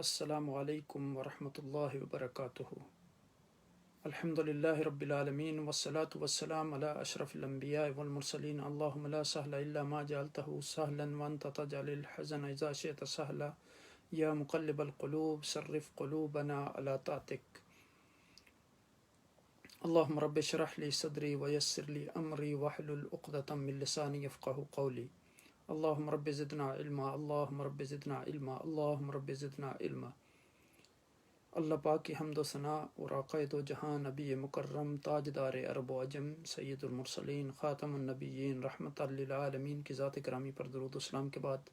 السلام علیکم ورحمۃ اللہ وبرکاتہ۔ الحمد للہ رب العالمین والصلاة والسلام علی اشرف الانبیاء والمرسلین۔ اللہم لا سہل الا ما جعلتہ سہلا وانت تجعل الحزن اذا شئت سہلا یا مقلب القلوب صرف قلوبنا علی طاعتک۔ اللہم رب اشرح لی صدری ویسر لی امری واحلل عقدۃ من لسانی یفقہوا قولی۔ اللہم رب زدنا علما، اللہم رب زدنا علما، اللہم رب زدنا علما۔ اللہ پاک کی حمد و ثناء اور آقا دو جہاں نبی مکرم تاجدار عرب و عجم سید المرسلین خاتم النبیین رحمت للعالمین کی ذات گرامی پر درود و سلام کے بعد،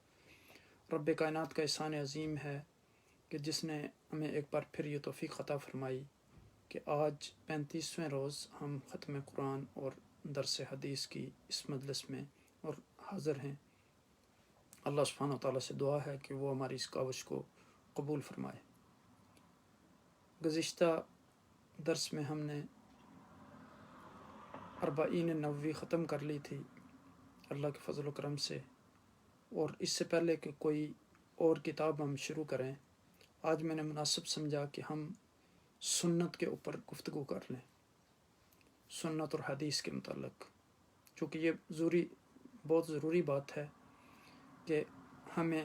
رب کائنات کا احسان عظیم ہے کہ جس نے ہمیں ایک بار پھر یہ توفیق عطا فرمائی کہ آج 35ویں روز ہم ختم قرآن اور درس حدیث کی اس مجلس میں اور حاضر ہیں۔ اللہ سبحانہ و تعالیٰ سے دعا ہے کہ وہ ہماری اس کاوش کو قبول فرمائے۔ گزشتہ درس میں ہم نے 40 نووی ختم کر لی تھی اللہ کے فضل و کرم سے، اور اس سے پہلے کہ کوئی اور کتاب ہم شروع کریں، آج میں نے مناسب سمجھا کہ ہم سنت کے اوپر گفتگو کر لیں، سنت اور حدیث کے متعلق، چونکہ یہ بہت ضروری بات ہے کہ ہمیں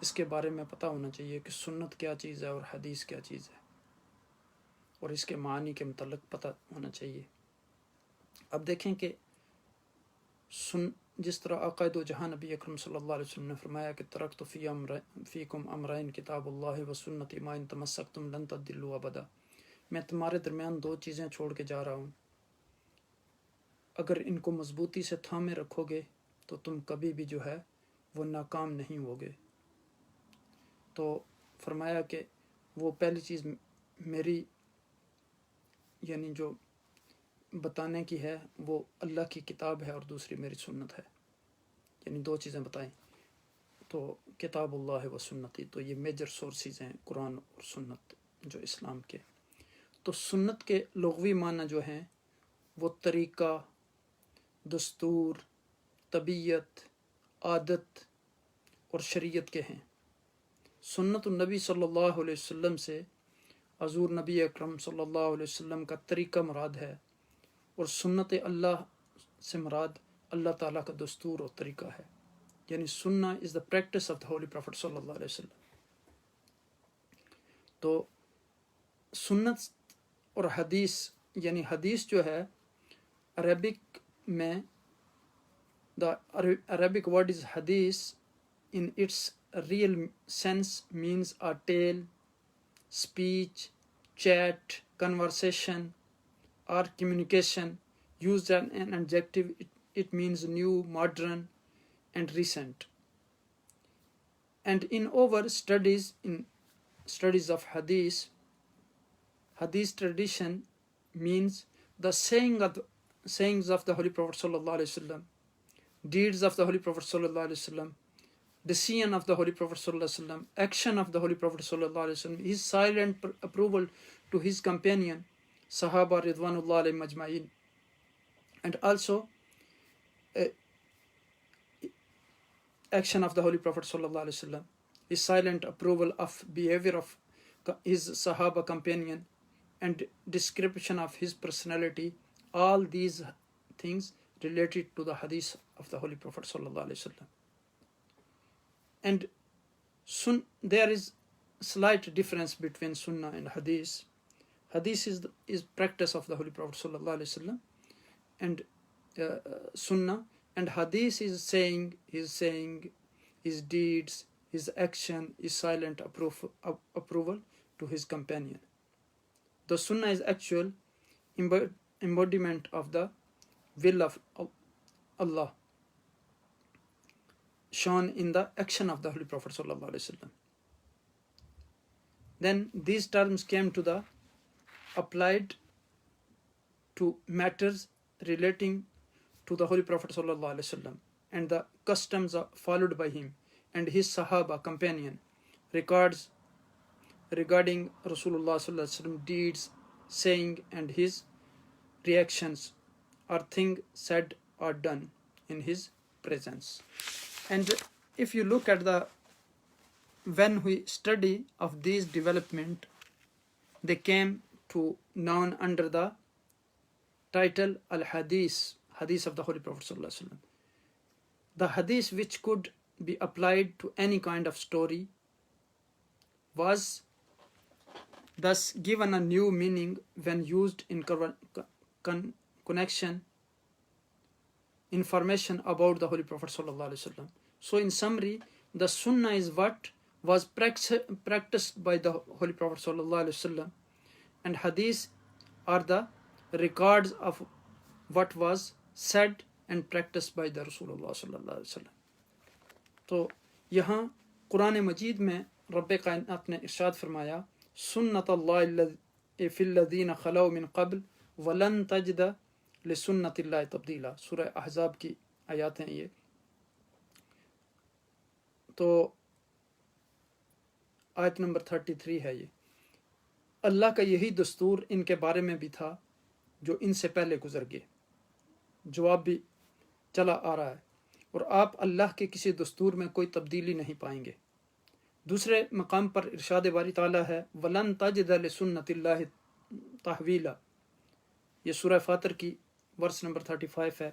اس کے بارے میں پتہ ہونا چاہیے کہ سنت کیا چیز ہے اور حدیث کیا چیز ہے، اور اس کے معنی کے متعلق پتہ ہونا چاہیے۔ اب دیکھیں کہ جس طرح آقا دو جہاں نبی اکرم صلی اللہ علیہ وسلم نے فرمایا کہ ترکت فیکم امرین کتاب اللہ و سنتی ما ان تمسکتم لن تضلوا ابدا، میں تمہارے درمیان 2 چیزیں چھوڑ کے جا رہا ہوں، اگر ان کو مضبوطی سے تھامے رکھو گے تو تم کبھی بھی جو ہے وہ ناکام نہیں ہوگے۔ تو فرمایا کہ وہ پہلی چیز میری یعنی جو بتانے کی ہے وہ اللہ کی کتاب ہے، اور دوسری میری سنت ہے، یعنی 2 چیزیں بتائیں تو کتاب اللہ و سنتی، تو یہ میجر سورسز ہیں قرآن اور سنت جو اسلام کے۔ تو سنت کے لغوی معنی جو ہیں وہ طریقہ، دستور، طبیعت، عادت اور شریعت کے ہیں۔ سنت النبی صلی اللہ علیہ وسلم سے حضور نبی اکرم صلی اللہ علیہ وسلم کا طریقہ مراد ہے، اور سنت اللہ سے مراد اللہ تعالیٰ کا دستور اور طریقہ ہے، یعنی سننا is the practice of the holy prophet صلی اللہ علیہ وسلم۔ تو سنت اور حدیث، یعنی حدیث جو ہے عربک میں the Arabic word is hadith in its real sense means a tale, speech, chat, conversation or communication. Used as an adjective, it means new, modern and recent. And in our studies of hadith tradition means the sayings of the Holy Prophet sallallahu alaihi wasallam, deeds of the Holy Prophet sallallahu alaihi wasallam, decision of the Holy Prophet sallallahu alaihi wasallam, action of the Holy Prophet sallallahu alaihi wasallam, his silent approval to his companion Sahaba Ridwanullah alayhim ajma'in, and also action of the Holy Prophet sallallahu alaihi wasallam, his silent approval of behavior of his Sahaba companion, and description of his personality. All these things related to the hadith of the Holy Prophet sallallahu alaihi wasallam. And there is slight difference between sunnah and hadith. Hadith is practice of the Holy Prophet sallallahu alaihi wasallam, and sunnah, and hadith is saying, his deeds, his action, his silent approval to his companion. The sunnah is actual embodiment of the will of Allah shown in the action of the Holy Prophet sallallahu alaihi wasallam. Then these terms came to the applied to matters relating to the Holy Prophet sallallahu alaihi wasallam and the customs followed by him and his Sahaba companion, records regarding Rasulullah sallallahu alaihi wasallam deeds, saying and his reactions, or things said or done in his presence. And if you look at the when we study of these development, they came to known under the title al-Hadith, Hadith of the Holy Prophet sallallahu alaihi wasallam. The Hadith which could be applied to any kind of story was thus given a new meaning when used in connection information about the Holy Prophet sallallahu alaihi wasallam. So in summary, the Sunnah is what was practiced by the Holy Prophet sallallahu alaihi wasallam, and Hadith are the records of what was said and practiced by the Rasulullah sallallahu alaihi wasallam. تو یہاں قرآن مجید میں رب کائنات نے ارشاد فرمایا سنت اللہ فی الذین خلو من قبل ولن تجد لسنت اللہ تبدیلا. سورہ احزاب کی آیات ہیں یہ. تو آیت نمبر 33 ہے یہ. اللہ کا یہی دستور ان کے بارے میں بھی تھا جو ان سے پہلے گزر گئے. جواب بھی چلا آ رہا ہے، اور آپ اللہ کے کسی دستور میں کوئی تبدیلی نہیں پائیں گے. دوسرے مقام پر ارشاد باری تعالیٰ ہے وَلَن تَجِدَ لِسُنَّتِ اللَّهِ تَحْوِيلًا. یہ سورہ فاطر کی ورس نمبر 35 ہے.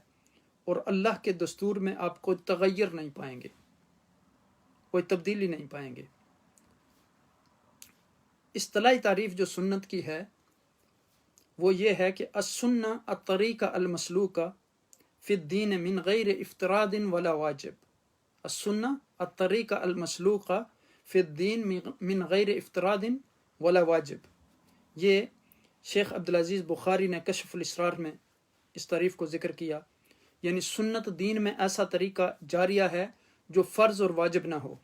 اور اللہ کے دستور میں آپ کوئی تغیر نہیں پائیں گے، کوئی تبدیلی نہیں پائیں گے. اصطلاحی تعریف جو سنت کی ہے وہ یہ ہے کہ السنہ الطریقہ المسلوکہ فی الدین من غیر افتراد ولا واجب. السنہ الطریقہ المسلوکہ فی الدین من غیر افتراد ولا واجب. یہ شیخ عبدالعزیز بخاری نے کشف الاسرار میں اس تعریف کو ذکر کیا. یعنی سنت دین میں ایسا طریقہ جاریہ ہے جو فرض اور واجب نہ ہو.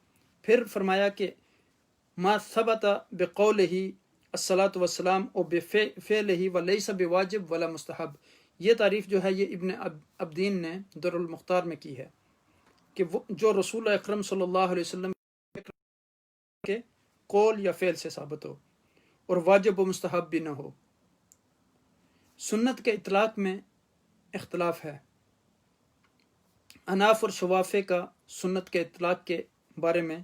پھر فرمایا کہ ما ثبت بقولہ الصلاۃ والسلام او بفعلہ ولیس بواجب ولا مستحب. یہ تعریف جو ہے یہ ابن عبدین نے در المختار میں کی ہے کہ وہ جو رسول اکرم صلی اللہ علیہ وسلم کے قول یا فعل سے ثابت ہو اور واجب و مستحب بھی نہ ہو. سنت کے اطلاق میں اختلاف ہے. اناف اور شوافے کا سنت کے اطلاق کے بارے میں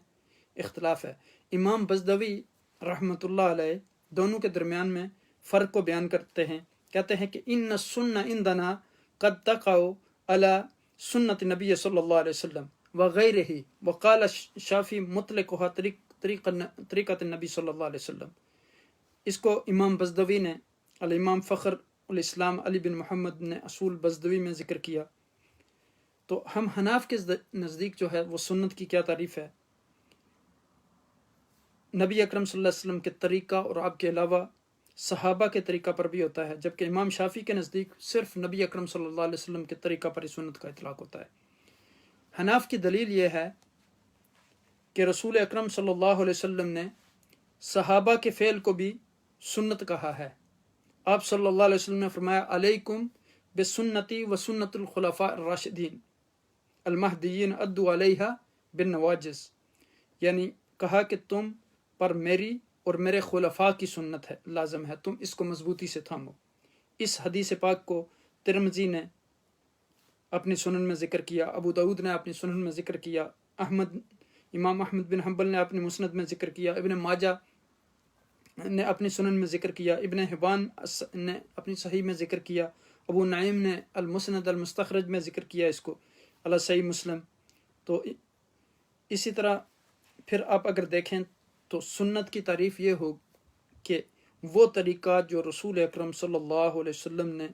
اختلاف ہے. امام بزدوی رحمۃ اللہ علیہ دونوں کے درمیان میں فرق کو بیان کرتے ہیں. کہتے ہیں کہ ان السنہ عندنا قد تقع علی سنت نبی صلی اللہ علیہ وسلم وغیرہ وقال شافی مطلقها طریقۃ النبی صلی اللہ علیہ وسلم. اس کو امام بزدوی نے الامام فخر الاسلام علی بن محمد نے اصول بزدوی میں ذکر کیا. تو ہم حناف کے نزدیک جو ہے وہ سنت کی کیا تعریف ہے؟ نبی اکرم صلی اللہ علیہ وسلم کے طریقہ اور آپ کے علاوہ صحابہ کے طریقہ پر بھی ہوتا ہے، جبکہ امام شافعی کے نزدیک صرف نبی اکرم صلی اللہ علیہ وسلم کے طریقہ پر ہی سنت کا اطلاق ہوتا ہے. حناف کی دلیل یہ ہے کہ رسول اکرم صلی اللہ علیہ وسلم نے صحابہ کے فعل کو بھی سنت کہا ہے. آپ صلی اللہ علیہ وسلم نے فرمایا علیکم بسنتی و سنت الخلفاء الراشدین المہدیین عدوا علیہا بالنواجذ. یعنی کہا کہ تم پر میری اور میرے خلفاء کی سنت ہے، لازم ہے، تم اس کو مضبوطی سے تھامو. اس حدیث پاک کو ترمذی نے اپنی سنن میں ذکر کیا، ابو داؤد نے اپنی سنن میں ذکر کیا، امام احمد بن حنبل نے اپنی مسند میں ذکر کیا، ابن ماجہ نے اپنی سنن میں ذکر کیا، ابن حبان نے اپنی صحیح میں ذکر کیا، ابو نعیم نے المسند المستخرج میں ذکر کیا اس کو علی صحیح مسلم. تو اسی طرح پھر آپ اگر دیکھیں تو سنت کی تعریف یہ ہو کہ وہ طریقہ جو رسول اکرم صلی اللہ علیہ وسلم نے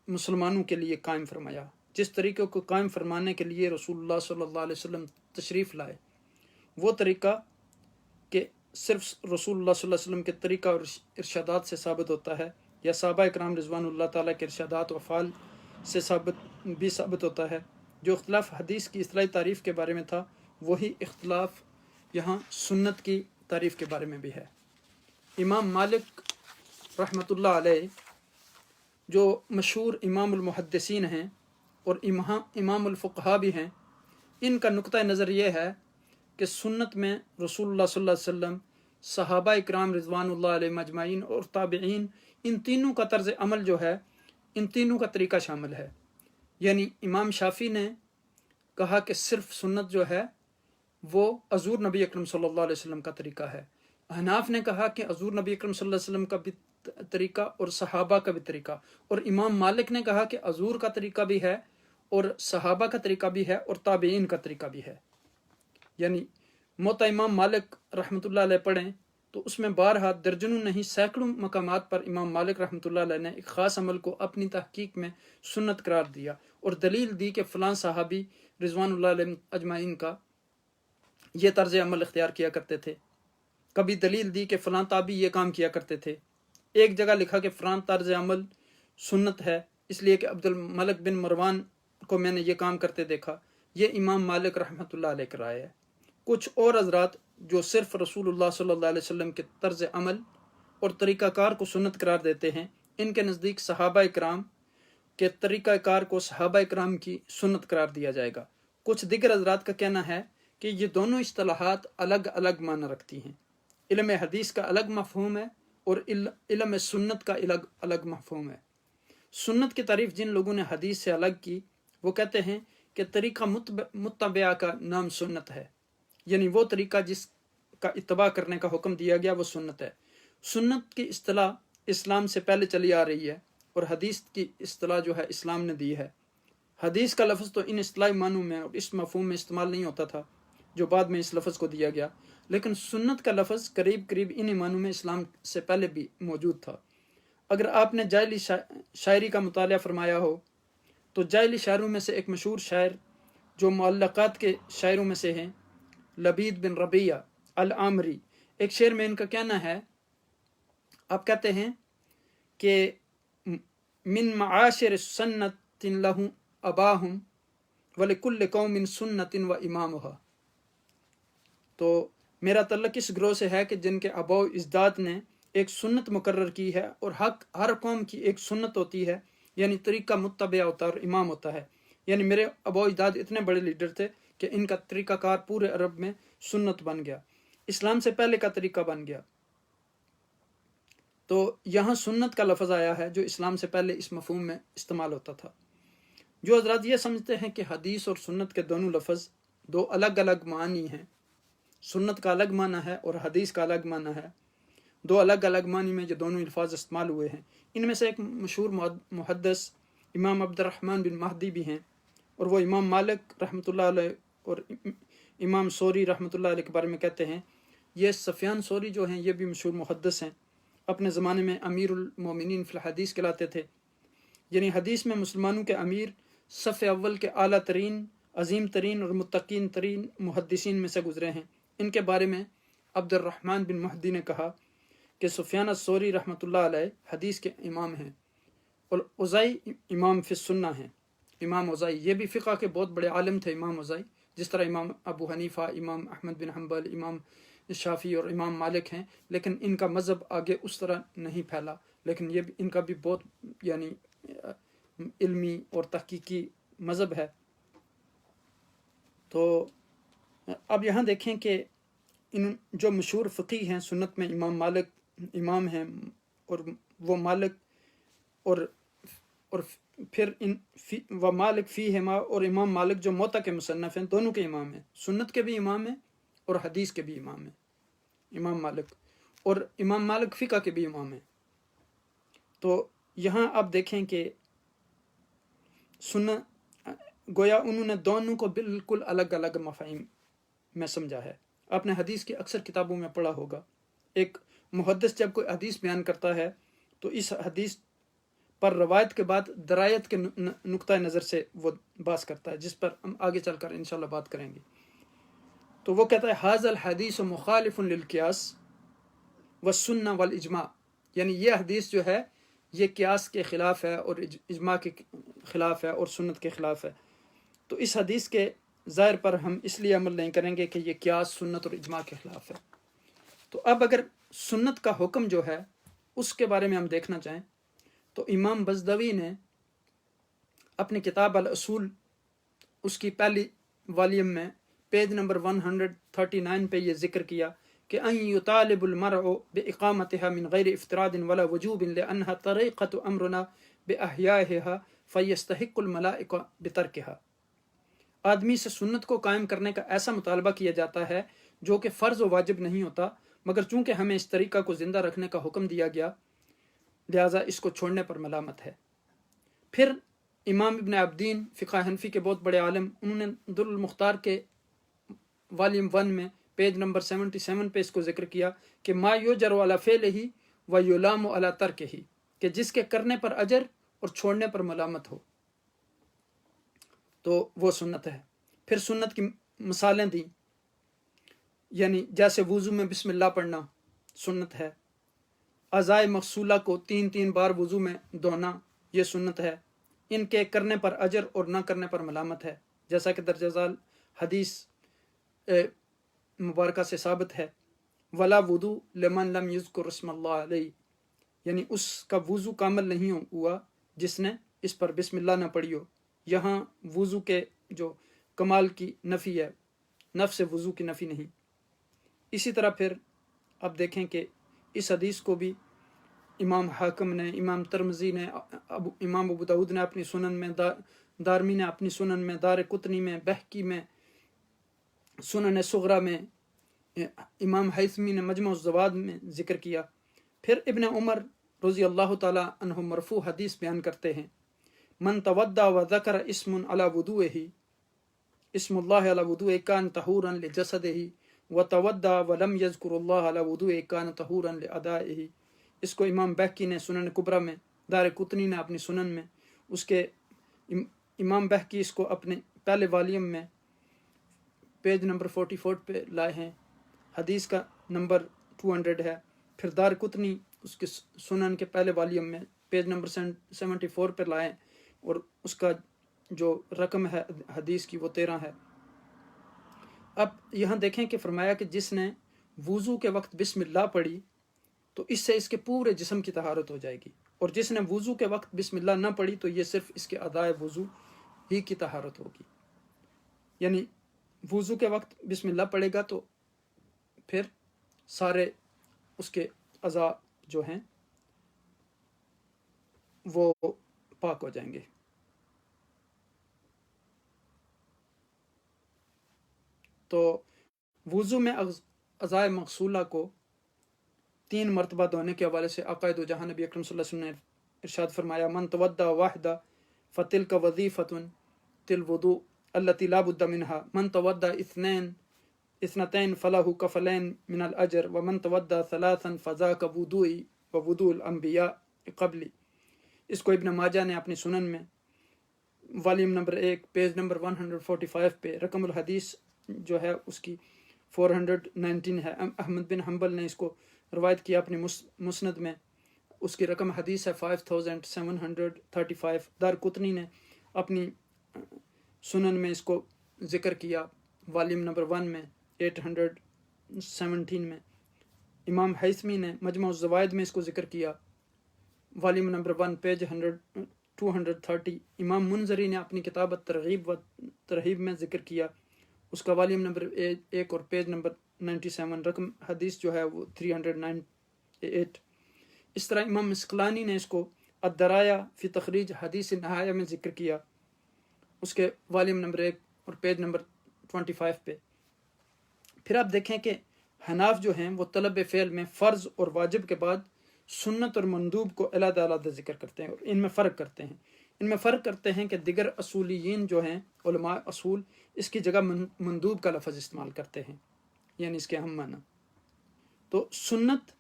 مسلمانوں کے لیے قائم فرمایا، جس طریقے کو قائم فرمانے کے لیے رسول اللہ صلی اللہ علیہ وسلم تشریف لائے، وہ طریقہ کہ صرف رسول اللہ صلی اللہ علیہ وسلم کے طریقہ اور ارشادات سے ثابت ہوتا ہے، یا صحابہ اکرام رضوان اللہ تعالیٰ کے ارشادات و افعال سے ثابت ہوتا ہے. جو اختلاف حدیث کی اصطلاحی تعریف کے بارے میں تھا، وہی اختلاف یہاں سنت کی تعریف کے بارے میں بھی ہے. امام مالک رحمۃ اللہ علیہ جو مشہور امام المحدثین ہیں اور امام الفقہا بھی ہیں، ان کا نقطہ نظر یہ ہے کہ سنت میں رسول اللہ صلی اللہ علیہ وسلم، صحابہ اکرام رضوان اللہ علیہ مجمعین اور تابعین، ان تینوں کا طرز عمل جو ہے، ان تینوں کا طریقہ شامل ہے. یعنی امام شافعی نے کہا کہ صرف سنت جو ہے وہ حضور نبی اکرم صلی اللہ علیہ وسلم کا طریقہ ہے۔ احناف نے کہا کہ حضور نبی اکرم صلی اللہ علیہ وسلم کا بھی طریقہ اور صحابہ کا بھی طریقہ، اور امام مالک نے کہا کہ حضور کا طریقہ بھی ہے اور صحابہ کا طریقہ بھی ہے اور تابعین کا طریقہ بھی ہے۔ یعنی موطا امام مالک رحمۃ اللہ علیہ پڑھیں تو اس میں بارہا درجنوں نہیں سینکڑوں مقامات پر امام مالک رحمۃ اللہ علیہ نے ایک خاص عمل کو اپنی تحقیق میں سنت قرار دیا اور دلیل دی کہ فلاں صحابی رضوان اللہ علیہ اجمعین کا یہ طرز عمل اختیار کیا کرتے تھے، کبھی دلیل دی کہ فلاں تابعی یہ کام کیا کرتے تھے۔ ایک جگہ لکھا کہ فلاں طرز عمل سنت ہے اس لیے کہ عبد الملک بن مروان کو میں نے یہ کام کرتے دیکھا۔ یہ امام مالک رحمۃ اللہ علیہ کی رائے ہے۔ کچھ اور حضرات جو صرف رسول اللہ صلی اللہ علیہ وسلم کے طرز عمل اور طریقہ کار کو سنت قرار دیتے ہیں، ان کے نزدیک صحابہ اکرام کے طریقہ کار کو صحابہ اکرام کی سنت قرار دیا جائے گا۔ کچھ دیگر حضرات کا کہنا ہے کہ یہ دونوں اصطلاحات الگ الگ معنی رکھتی ہیں۔ علم حدیث کا الگ مفہوم ہے اور علم سنت کا الگ مفہوم ہے۔ سنت کی تعریف جن لوگوں نے حدیث سے الگ کی وہ کہتے ہیں کہ طریقہ متبعہ کا نام سنت ہے، یعنی وہ طریقہ جس کا اتباع کرنے کا حکم دیا گیا وہ سنت ہے۔ سنت کی اصطلاح اسلام سے پہلے چلی آ رہی ہے اور حدیث کی اصطلاح جو ہے اسلام نے دی ہے۔ حدیث کا لفظ تو ان اصطلاحی معنوں میں اور اس مفہوم میں استعمال نہیں ہوتا تھا جو بعد میں اس لفظ کو دیا گیا، لیکن سنت کا لفظ قریب قریب انہی معنوں میں اسلام سے پہلے بھی موجود تھا۔ اگر آپ نے جاہلی شاعری کا مطالعہ فرمایا ہو تو جاہلی شاعروں میں سے ایک مشہور شاعر جو معلقات کے شاعروں میں سے ہیں، لبید بن ربیہ العامری، ایک شعر میں ان کا کہنا ہے، آپ کہتے ہیں کہ من معاشر سنت لہم اباہم ولکل قوم سنت و امامها، تو میرا تعلق اس گروہ سے ہے کہ جن کے آباء و اجداد نے ایک سنت مقرر کی ہے اور حق ہر قوم کی ایک سنت ہوتی ہے، یعنی طریقہ متبع ہوتا ہے اور امام ہوتا ہے۔ یعنی میرے آباء و اجداد اتنے بڑے لیڈر تھے کہ ان کا طریقہ کار پورے عرب میں سنت بن گیا، اسلام سے پہلے کا طریقہ بن گیا۔ تو یہاں سنت کا لفظ آیا ہے جو اسلام سے پہلے اس مفہوم میں استعمال ہوتا تھا۔ جو حضرات یہ سمجھتے ہیں کہ حدیث اور سنت کے دونوں لفظ دو الگ الگ معنی ہیں، سنت کا الگ معنی ہے اور حدیث کا الگ معنی ہے، دو الگ الگ معنی میں جو دونوں الفاظ استعمال ہوئے ہیں، ان میں سے ایک مشہور محدث امام عبد الرحمن بن مہدی بھی ہیں، اور وہ امام مالک رحمۃ اللہ علیہ اور امام سوری رحمۃ اللہ علیہ کے بارے میں کہتے ہیں۔ یہ سفیان سوری جو ہیں یہ بھی مشہور محدث ہیں، اپنے زمانے میں امیر المومنین فی الحدیث کہلاتے تھے، یعنی حدیث میں مسلمانوں کے امیر، صف اول کے اعلیٰ ترین، عظیم ترین اور متقین ترین محدثین میں سے گزرے ہیں۔ ان کے بارے میں عبد الرحمن بن مہدی نے کہا کہ سفیان الثوری رحمۃ اللہ علیہ حدیث کے امام ہیں، اور اوزائی امام فی السنہ ہیں۔ امام اوزائی یہ بھی فقہ کے بہت بڑے عالم تھے، امام اوزائی، جس طرح امام ابو حنیفہ، امام احمد بن حنبل، امام شافعی اور امام مالک ہیں، لیکن ان کا مذہب آگے اس طرح نہیں پھیلا، لیکن یہ ان کا بھی بہت یعنی علمی اور تحقیقی مذہب ہے۔ تو اب یہاں دیکھیں کہ ان جو مشہور فقیہ ہیں سنت میں امام مالک امام ہیں، اور وہ مالک اور پھر وہ مالک فیہما، اور امام مالک جو موطا کے مصنف ہیں دونوں کے امام ہیں، سنت کے بھی امام ہیں اور حدیث کے بھی امام ہیں امام مالک، اور امام مالک فقہ کے بھی امام ہیں۔ تو یہاں آپ دیکھیں کہ گویا انہوں نے دونوں کو بالکل الگ الگ مفاہیم میں سمجھا ہے۔ آپ نے حدیث کی اکثر کتابوں میں پڑھا ہوگا، ایک محدث جب کوئی حدیث بیان کرتا ہے تو اس حدیث پر روایت کے بعد درایت کے نقطہ نظر سے وہ بحث کرتا ہے، جس پر ہم آگے چل کر انشاءاللہ بات کریں گے۔ تو وہ کہتا ہے ھذا الحدیث مخالف للقیاس والسنہ والاجماع، یعنی یہ حدیث جو ہے یہ قیاس کے خلاف ہے اور اجماع کے خلاف ہے اور سنت کے خلاف ہے۔ تو اس حدیث کے ظاہر پر ہم اس لیے عمل نہیں کریں گے کہ یہ قیاس، سنت اور اجماع کے خلاف ہے۔ تو اب اگر سنت کا حکم جو ہے اس کے بارے میں ہم دیکھنا چاہیں تو امام بزدوی نے اپنی کتاب الاصول اس کی پہلی والیوم میں پیج نمبر 139 پہ یہ ذکر کیا کہ ان یطالب المرء باقامتها من غیر افتراض ولا وجوب لانها طریقة امرنا باحیائها فیستحق الملائکہ بترکها۔ آدمی سے سنت کو قائم کرنے کا ایسا مطالبہ کیا جاتا ہے جو کہ فرض و واجب نہیں ہوتا، مگر چونکہ ہمیں اس طریقہ کو زندہ رکھنے کا حکم دیا گیا لہٰذا اس کو چھوڑنے پر ملامت ہے۔ پھر امام ابن عابدین فقہ حنفی کے بہت بڑے عالم، انہوں نے در المختار کے والیوم 1 میں پیج نمبر 77 پہ اس کو ذکر کیا کہ ما یجر علی فعلہ و یلام علی ترکہ، کہ جس کے کرنے پر اجر اور چھوڑنے پر ملامت ہو تو وہ سنت ہے۔ پھر سنت کی مثالیں دیں، یعنی جیسے وضو میں بسم اللہ پڑھنا سنت ہے، اعضائے مغسولہ کو 3 بار وضو میں دھونا یہ سنت ہے، ان کے کرنے پر اجر اور نہ کرنے پر ملامت ہے، جیسا کہ درجہ ذیل حدیث مبارکہ سے ثابت ہے، ولا وضو لمن لم یذکر اسم اللہ علیہ، یعنی اس کا وضو کامل نہیں ہوا جس نے اس پر بسم اللہ نہ پڑھی ہو۔ یہاں وضو کے جو کمال کی نفی ہے، نفس وضو کی نفی نہیں۔ اسی طرح پھر اب دیکھیں کہ اس حدیث کو بھی امام حاکم نے، امام ترمذی نے، امام ابو داود نے اپنی سنن میں، دارمی نے اپنی سنن میں، دار قطنی میں، بہقی میں، سنن صغرا میں، امام حیثمی نے مجمع الزواد میں ذکر کیا۔ پھر ابن عمر رضی اللہ تعالی عنہ مرفوع حدیث بیان کرتے ہیں، من تودع و ذکر اسم علی وضوئہ، اسم اللہ علی وضوئہ کان طہورا لجسدہ، و تودع ولم یذکر اللہ علی وضوئہ کان طہورا لادائہ۔ اس کو امام بہقی نے سنن کبریٰ میں، دار قطنی نے اپنی سنن میں، اس کے امام بہقی اس کو اپنے پہلے والیوم میں پیج نمبر 44 پہ لائے ہیں، حدیث کا نمبر 200 ہے۔ پھر دار قطنی اس کے سنن کے پہلے والیوم میں پیج نمبر 74 پہ لائے، اور اس کا جو رقم ہے حدیث کی وہ 13 ہے۔ اب یہاں دیکھیں کہ فرمایا کہ جس نے وضو کے وقت بسم اللہ پڑھی تو اس سے اس کے پورے جسم کی طہارت ہو جائے گی، اور جس نے وضو کے وقت بسم اللہ نہ پڑھی تو یہ صرف اس کے ادائے وضو ہی کی طہارت ہوگی۔ یعنی وضو کے وقت بسم اللہ پڑھے گا تو پھر سارے اس کے اعضاء جو ہیں وہ پاک ہو جائیں گے۔ تو وضو میں اعضائے مغسولہ کو 3 مرتبہ دھونے کے حوالے سے آقائد و جہاں نبی اکرم صلی اللہ علیہ وسلم نے ارشاد فرمایا، من تودع واحدہ فتلک وظیفۃ الوضوء التي لا بد منها، من تودع اثنتین فلہ کفلین من الاجر، ومن تودع ثلاثا فذاک وضوئی ووضوء الانبیاء قبلی۔ اس کو ابن ماجہ نے اپنی سنن میں والیوم نمبر 1 پیج نمبر 145 پہ رقم الحدیث جو ہے اس کی 419 ہے۔ احمد بن حنبل نے اس کو روایت کیا اپنی مسند میں، اس کی رقم حدیث ہے 5735۔ دار قطنی نے اپنی سنن میں اس کو ذکر کیا والیوم نمبر 1 میں 817 میں۔ امام حیثمی نے مجمع الزوائد میں اس کو ذکر کیا والیوم نمبر 1 پیج 230۔ امام منذری نے اپنی کتاب ترغیب و ترہیب میں ذکر کیا، اس کا والیوم نمبر 1 اور پیج نمبر 97، رقم حدیث جو ہے وہ 398۔ اس طرح امام مسقلانی نے اس کو الدرایہ فی تخریج حدیث نہایہ میں ذکر کیا، اس کے والیوم نمبر 1 اور پیج نمبر 25 پہ۔ پھر آپ دیکھیں کہ حناف جو ہیں وہ طلب فعل میں فرض اور واجب کے بعد سنت اور مندوب کو علیحدہ علیحدہ ذکر کرتے ہیں، اور ان میں فرق کرتے ہیں۔ ان میں فرق کرتے ہیں کہ دیگر اصولیین جو ہیں علماء اصول اس کی جگہ مندوب کا لفظ استعمال کرتے ہیں، یعنی اس کے ہم معنی۔ تو سنت،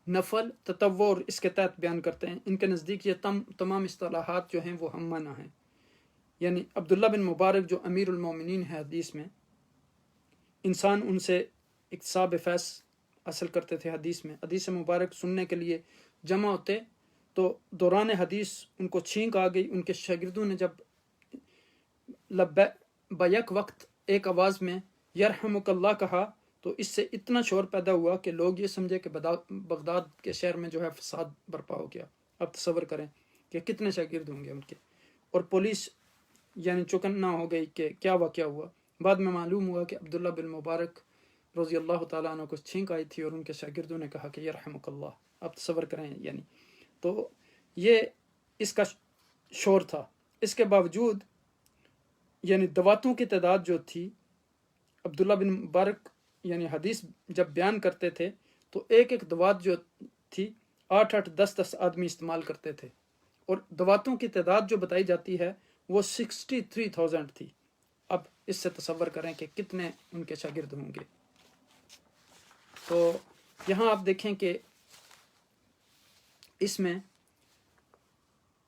نفل، تطوع اس کے تحت بیان کرتے ہیں۔ ان کے نزدیک یہ تمام اصطلاحات جو ہیں وہ ہم معنی ہیں۔ یعنی عبداللہ بن مبارک جو امیر المومنین ہے حدیث میں، انسان ان سے اکتساب فیض حاصل کرتے تھے حدیث میں، حدیث مبارک سننے کے لیے جمع ہوتے تو دوران حدیث ان کو چھینک آ گئی، ان کے شاگردوں نے جب بیک وقت ایک آواز میں یرحمک اللہ کہا تو اس سے اتنا شور پیدا ہوا کہ لوگ یہ سمجھے کہ بغداد کے شہر میں جو ہے فساد برپا ہو گیا۔ اب تصور کریں کہ کتنے شاگرد ہوں گے ان کے، اور پولیس یعنی چوکنا ہو گئی کہ کیا واقعہ ہوا۔ بعد میں معلوم ہوا کہ عبداللہ بن مبارک رضی اللہ تعالیٰ عنہ کو چھینک آئی تھی اور ان کے شاگردوں نے کہا کہ یرحمک اللہ۔ اب تصور کریں، یعنی تو یہ اس کا شور تھا۔ اس کے باوجود یعنی دواتوں کی تعداد جو تھی، عبداللہ بن مبارک یعنی حدیث جب بیان کرتے تھے تو ایک ایک دوات جو تھی 8 10 آدمی استعمال کرتے تھے، اور دواتوں کی تعداد جو بتائی جاتی ہے وہ 63,000 تھی۔ اب اس سے تصور کریں کہ کتنے ان کے شاگرد ہوں گے۔ تو یہاں آپ دیکھیں کہ اس میں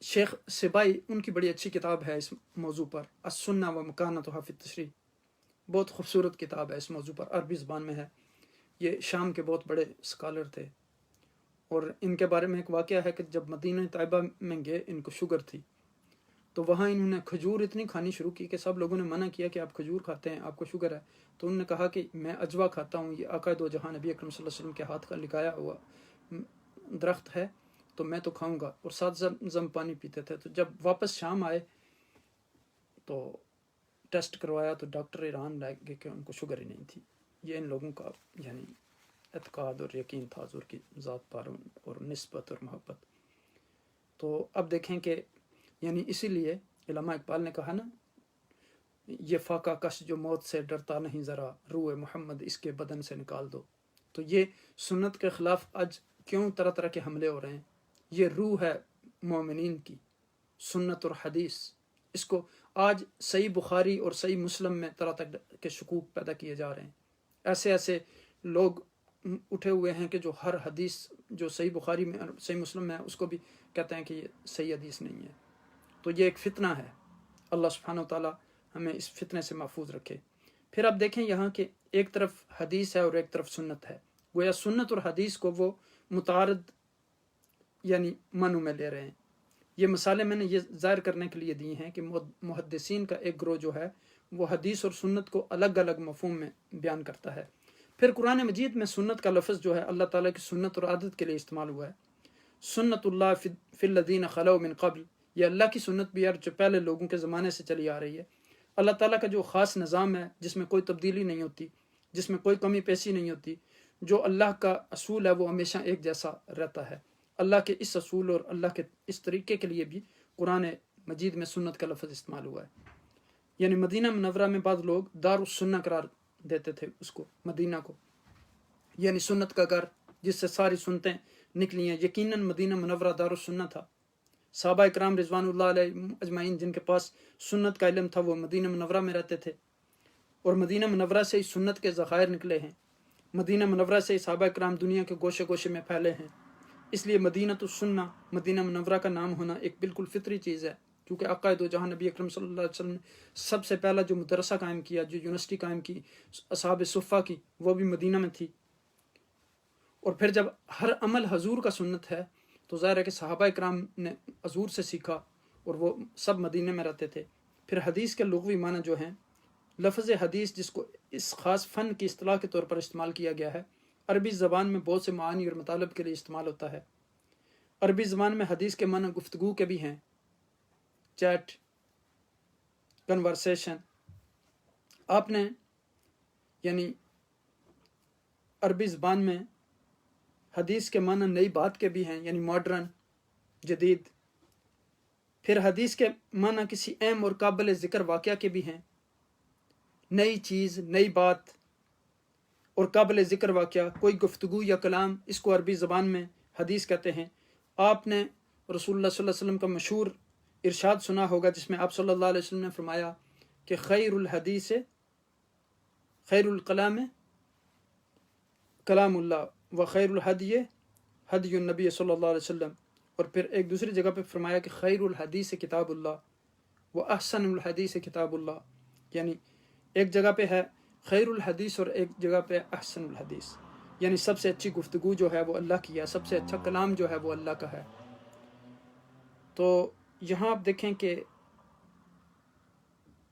شیخ سبائی ان کی بڑی اچھی کتاب ہے اس موضوع پر، السنہ و مکانتھا فی التشریع، بہت خوبصورت کتاب ہے اس موضوع پر، عربی زبان میں ہے۔ یہ شام کے بہت بڑے اسکالر تھے، اور ان کے بارے میں ایک واقعہ ہے کہ جب مدینہ طیبہ میں گئے، ان کو شوگر تھی، تو وہاں انہوں نے کھجور اتنی کھانی شروع کی کہ سب لوگوں نے منع کیا کہ آپ کھجور کھاتے ہیں، آپ کو شوگر ہے۔ تو انہوں نے کہا کہ میں اجوا کھاتا ہوں، یہ آقا دو جہاں نبی اکرم صلی اللہ علیہ وسلم کے ہاتھ کا لگایا ہوا درخت ہے، تو میں تو کھاؤں گا، اور ساتھ زم پانی پیتے تھے۔ تو جب واپس شام آئے تو ٹیسٹ کروایا تو ڈاکٹر ایران لائے گئے کہ ان کو شوگر ہی نہیں تھی۔ یہ ان لوگوں کا یعنی اعتقاد اور یقین تھا حضور کی ذات پر اور نسبت اور محبت۔ تو اب دیکھیں کہ یعنی اسی لیے علامہ اقبال نے کہا نا، یہ فاقہ کش جو موت سے ڈرتا نہیں ذرا، روح محمد اس کے بدن سے نکال دو۔ تو یہ سنت کے خلاف آج کیوں طرح طرح کے حملے ہو رہے ہیں؟ یہ روح ہے مومنین کی، سنت اور حدیث۔ اس کو آج صحیح بخاری اور صحیح مسلم میں طرح طرح کے شکوک پیدا کیے جا رہے ہیں۔ ایسے ایسے لوگ اٹھے ہوئے ہیں کہ جو ہر حدیث جو صحیح بخاری میں اور صحیح مسلم میں ہے اس کو بھی کہتے ہیں کہ یہ صحیح حدیث نہیں ہے۔ تو یہ ایک فتنہ ہے، اللہ سبحانہ و تعالی ہمیں اس فتنے سے محفوظ رکھے۔ پھر آپ دیکھیں یہاں کہ ایک طرف حدیث ہے اور ایک طرف سنت ہے، گویا سنت اور حدیث کو وہ متعارض یعنی منو میں لے رہے ہیں۔ یہ مثالیں میں نے یہ ظاہر کرنے کے لیے دی ہیں کہ محدثین کا ایک گروہ جو ہے وہ حدیث اور سنت کو الگ الگ مفہوم میں بیان کرتا ہے۔ پھر قرآن مجید میں سنت کا لفظ جو ہے اللہ تعالیٰ کی سنت اور عادت کے لیے استعمال ہوا ہے۔ سنت اللہ فی الذین خلو من قبل، یہ اللہ کی سنت بھی ہے جو پہلے لوگوں کے زمانے سے چلی آ رہی ہے۔ اللہ تعالیٰ کا جو خاص نظام ہے جس میں کوئی تبدیلی نہیں ہوتی، جس میں کوئی کمی پیشی نہیں ہوتی، جو اللہ کا اصول ہے وہ ہمیشہ ایک جیسا رہتا ہے۔ اللہ کے اس اصول اور اللہ کے اس طریقے کے لیے بھی قرآن مجید میں سنت کا لفظ استعمال ہوا ہے۔ یعنی مدینہ منورہ میں بعض لوگ دار السنہ قرار دیتے تھے اس کو، مدینہ کو، یعنی سنت کا گھر جس سے ساری سنتیں نکلی ہیں۔ یقیناً مدینہ منورہ دار السنہ تھا۔ صحابہ اکرام رضوان اللہ علیہ اجمعین جن کے پاس سنت کا علم تھا وہ مدینہ منورہ میں رہتے تھے، اور مدینہ منورہ سے ہی سنت کے ذخائر نکلے ہیں۔ مدینہ منورہ سے ہی صحابہ اکرام دنیا کے گوشے گوشے میں پھیلے ہیں۔ اس لیے مدینہ السنہ، مدینہ منورہ کا نام ہونا ایک بالکل فطری چیز ہے، کیونکہ آقا دو جہاں نبی اکرم صلی اللہ علیہ وسلم نے سب سے پہلا جو مدرسہ قائم کیا، جو یونیورسٹی قائم کی اصحاب صفہ کی، وہ بھی مدینہ میں تھی۔ اور پھر جب ہر عمل حضور کا سنت ہے تو ظاہر ہے کہ صحابہ اکرام نے حضور سے سیکھا، اور وہ سب مدینہ میں رہتے تھے۔ پھر حدیث کے لغوی معنی جو ہیں، لفظ حدیث جس کو اس خاص فن کی اصطلاح کے طور پر استعمال کیا گیا ہے، عربی زبان میں بہت سے معانی اور مطالب کے لیے استعمال ہوتا ہے۔ عربی زبان میں حدیث کے معنی گفتگو کے بھی ہیں، چیٹ، کنورسیشن۔ آپ نے یعنی عربی زبان میں حدیث کے معنی نئی بات کے بھی ہیں، یعنی ماڈرن، جدید۔ پھر حدیث کے معنی کسی اہم اور قابل ذکر واقعہ کے بھی ہیں، نئی چیز، نئی بات اور قابل ذکر واقعہ، کوئی گفتگو یا کلام، اس کو عربی زبان میں حدیث کہتے ہیں۔ آپ نے رسول اللہ صلی اللہ علیہ وسلم کا مشہور ارشاد سنا ہوگا جس میں آپ صلی اللہ علیہ وسلم نے فرمایا کہ خیر الحدیث، خیر الکلام کلام اللہ، و خیر الحدی حدی النبی صلی اللہ علیہ وسلم۔ اور پھر ایک دوسری جگہ پہ فرمایا کہ خیر الحدیث کتاب اللہ و احسن الحدیث کتاب اللہ، یعنی ایک جگہ پہ ہے خیر الحدیث اور ایک جگہ پہ احسن الحدیث، یعنی سب سے اچھی گفتگو جو ہے وہ اللہ کی ہے، سب سے اچھا کلام جو ہے وہ اللہ کا ہے۔ تو یہاں آپ دیکھیں کہ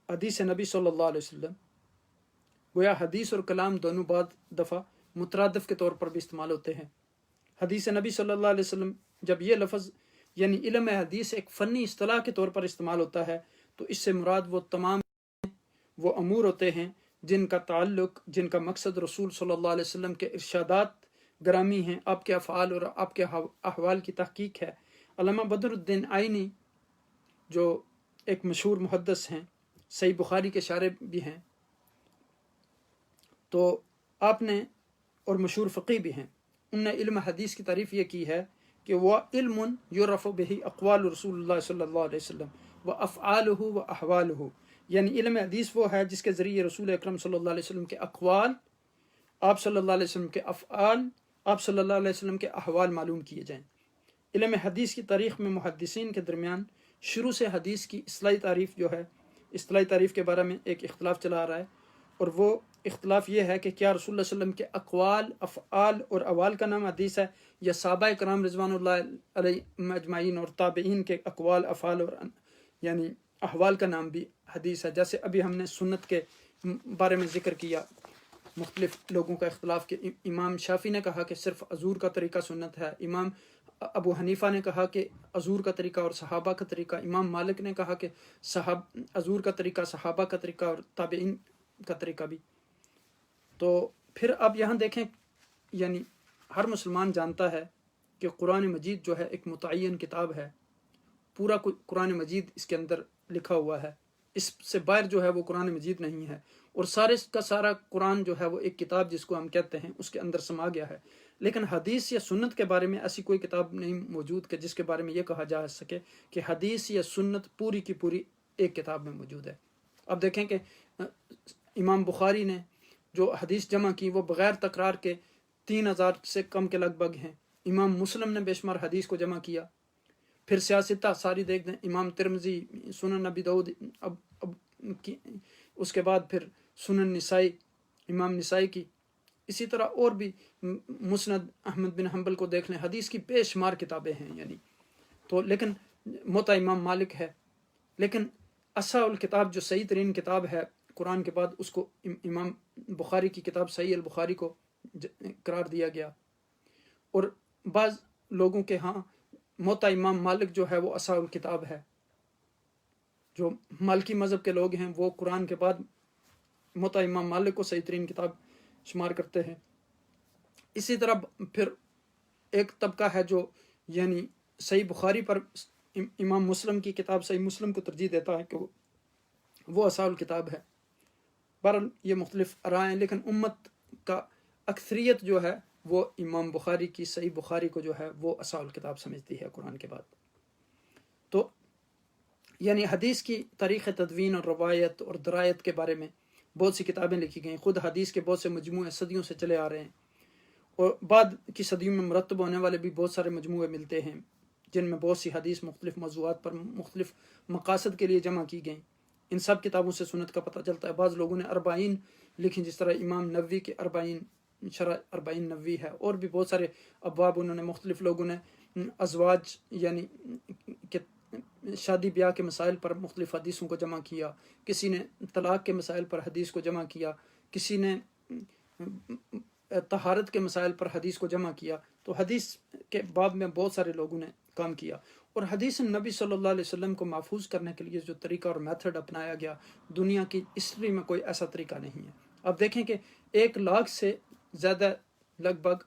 حدیث نبی صلی اللہ علیہ وسلم، گویا حدیث اور کلام دونوں بعض دفعہ مترادف کے طور پر بھی استعمال ہوتے ہیں۔ حدیث نبی صلی اللہ علیہ وسلم، جب یہ لفظ یعنی علم حدیث ایک فنی اصطلاح کے طور پر استعمال ہوتا ہے تو اس سے مراد وہ تمام وہ امور ہوتے ہیں جن کا تعلق، جن کا مقصد رسول صلی اللہ علیہ وسلم کے ارشادات گرامی ہیں، آپ کے افعال اور آپ کے احوال کی تحقیق ہے۔ علامہ بدر الدین آئینی جو ایک مشہور محدث ہیں، صحیح بخاری کے شارح بھی ہیں، تو آپ نے اور مشہور فقی بھی ہیں، ان نے علم حدیث کی تعریف یہ کی ہے کہ وہ علم یعرف بہ اقوال رسول اللہ صلی اللہ علیہ وسلم و افعالہ و احوالہ، یعنی علم حدیث وہ ہے جس کے ذریعے رسول اکرم صلی اللہ علیہ وسلم کے اقوال، آپ صلی اللہ علیہ وسلم کے افعال، آپ صلی اللہ علیہ وسلم کے احوال معلوم کیے جائیں۔ علم حدیث کی تاریخ میں محدثین کے درمیان شروع سے حدیث کی اصطلاحی تعریف جو ہے، اصطلاحی تعریف کے بارے میں ایک اختلاف چلا آ رہا ہے، اور وہ اختلاف یہ ہے کہ کیا رسول اللہ صلی اللہ علیہ وسلم کے اقوال، افعال اور اوال کا نام حدیث ہے، یا صحابہ کرام رضوان اللہ علیہ اجمعین اور تابعین کے اقوال، افعال اور یعنی احوال کا نام بھی حدیث ہے۔ جیسے ابھی ہم نے سنت کے بارے میں ذکر کیا، مختلف لوگوں کا اختلاف، کہ امام شافعی نے کہا کہ صرف عذور کا طریقہ سنت ہے، امام ابو حنیفہ نے کہا کہ عذور کا طریقہ اور صحابہ کا طریقہ، امام مالک نے کہا کہ عذور کا طریقہ، صحابہ کا طریقہ اور تابعین کا طریقہ بھی۔ تو پھر اب یہاں دیکھیں، یعنی ہر مسلمان جانتا ہے کہ قرآن مجید جو ہے ایک متعین کتاب ہے، پورا قرآن مجید اس کے اندر لکھا ہوا ہے، اس سے باہر جو ہے وہ قرآن مجید نہیں ہے، اور سارے کا سارا قرآن جو ہے وہ ایک کتاب جس کو ہم کہتے ہیں اس کے اندر سما گیا ہے۔ لیکن حدیث یا سنت کے بارے میں ایسی کوئی کتاب نہیں موجود کہ جس کے بارے میں یہ کہا جا سکے کہ حدیث یا سنت پوری کی پوری ایک کتاب میں موجود ہے۔ اب دیکھیں کہ امام بخاری نے جو حدیث جمع کی وہ بغیر تکرار کے 3000 سے کم کے لگ بھگ ہیں۔ امام مسلم نے بے شمار حدیث کو جمع کیا، پھر سیاستہ ساری دیکھ دیں، امام ترمذی، سنن نبی داؤد، اس کے بعد پھر سنن نسائی، امام نسائی کی، اسی طرح اور بھی مسند احمد بن حنبل کو دیکھ لیں، حدیث کی بے شمار کتابیں ہیں یعنی تو، لیکن موطا امام مالک ہے، لیکن اصح الکتاب جو صحیح ترین کتاب ہے قرآن کے بعد، اس کو امام بخاری کی کتاب صحیح البخاری کو قرار دیا گیا۔ اور بعض لوگوں کے ہاں موطا امام مالک جو ہے وہ اصح الکتاب ہے، جو مالکی مذہب کے لوگ ہیں وہ قرآن کے بعد موطا امام مالک کو صحیح ترین کتاب شمار کرتے ہیں۔ اسی طرح پھر ایک طبقہ ہے جو یعنی صحیح بخاری پر امام مسلم کی کتاب صحیح مسلم کو ترجیح دیتا ہے کہ وہ اصح الکتاب ہے۔ بہرحال یہ مختلف رائے ہیں، لیکن امت کا اکثریت جو ہے وہ امام بخاری کی صحیح بخاری کو جو ہے وہ اصح الکتاب سمجھتی ہے قرآن کے بعد۔ تو یعنی حدیث کی تاریخ تدوین اور روایت اور درایت کے بارے میں بہت سی کتابیں لکھی گئیں، خود حدیث کے بہت سے مجموعے صدیوں سے چلے آ رہے ہیں، اور بعد کی صدیوں میں مرتب ہونے والے بھی بہت سارے مجموعے ملتے ہیں جن میں بہت سی حدیث مختلف موضوعات پر مختلف مقاصد کے لیے جمع کی گئیں۔ ان سب کتابوں سے سنت کا پتہ چلتا ہے۔ بعض لوگوں نے 40 لکھی، جس طرح امام نووی کے 40 شرح 40 نووی ہے، اور بھی بہت سارے ابواب انہوں نے، مختلف لوگوں نے ازواج یعنی شادی بیاہ کے مسائل پر مختلف حدیثوں کو جمع کیا، کسی نے طلاق کے مسائل پر حدیث کو جمع کیا، کسی نے طہارت کے مسائل پر حدیث کو جمع کیا۔ تو حدیث کے باب میں بہت سارے لوگوں نے کام کیا، اور حدیث نبی صلی اللہ علیہ وسلم کو محفوظ کرنے کے لیے جو طریقہ اور میتھڈ اپنایا گیا، دنیا کی ہسٹری میں کوئی ایسا طریقہ نہیں ہے۔ اب دیکھیں کہ 1 لاکھ سے زیادہ لگ بھگ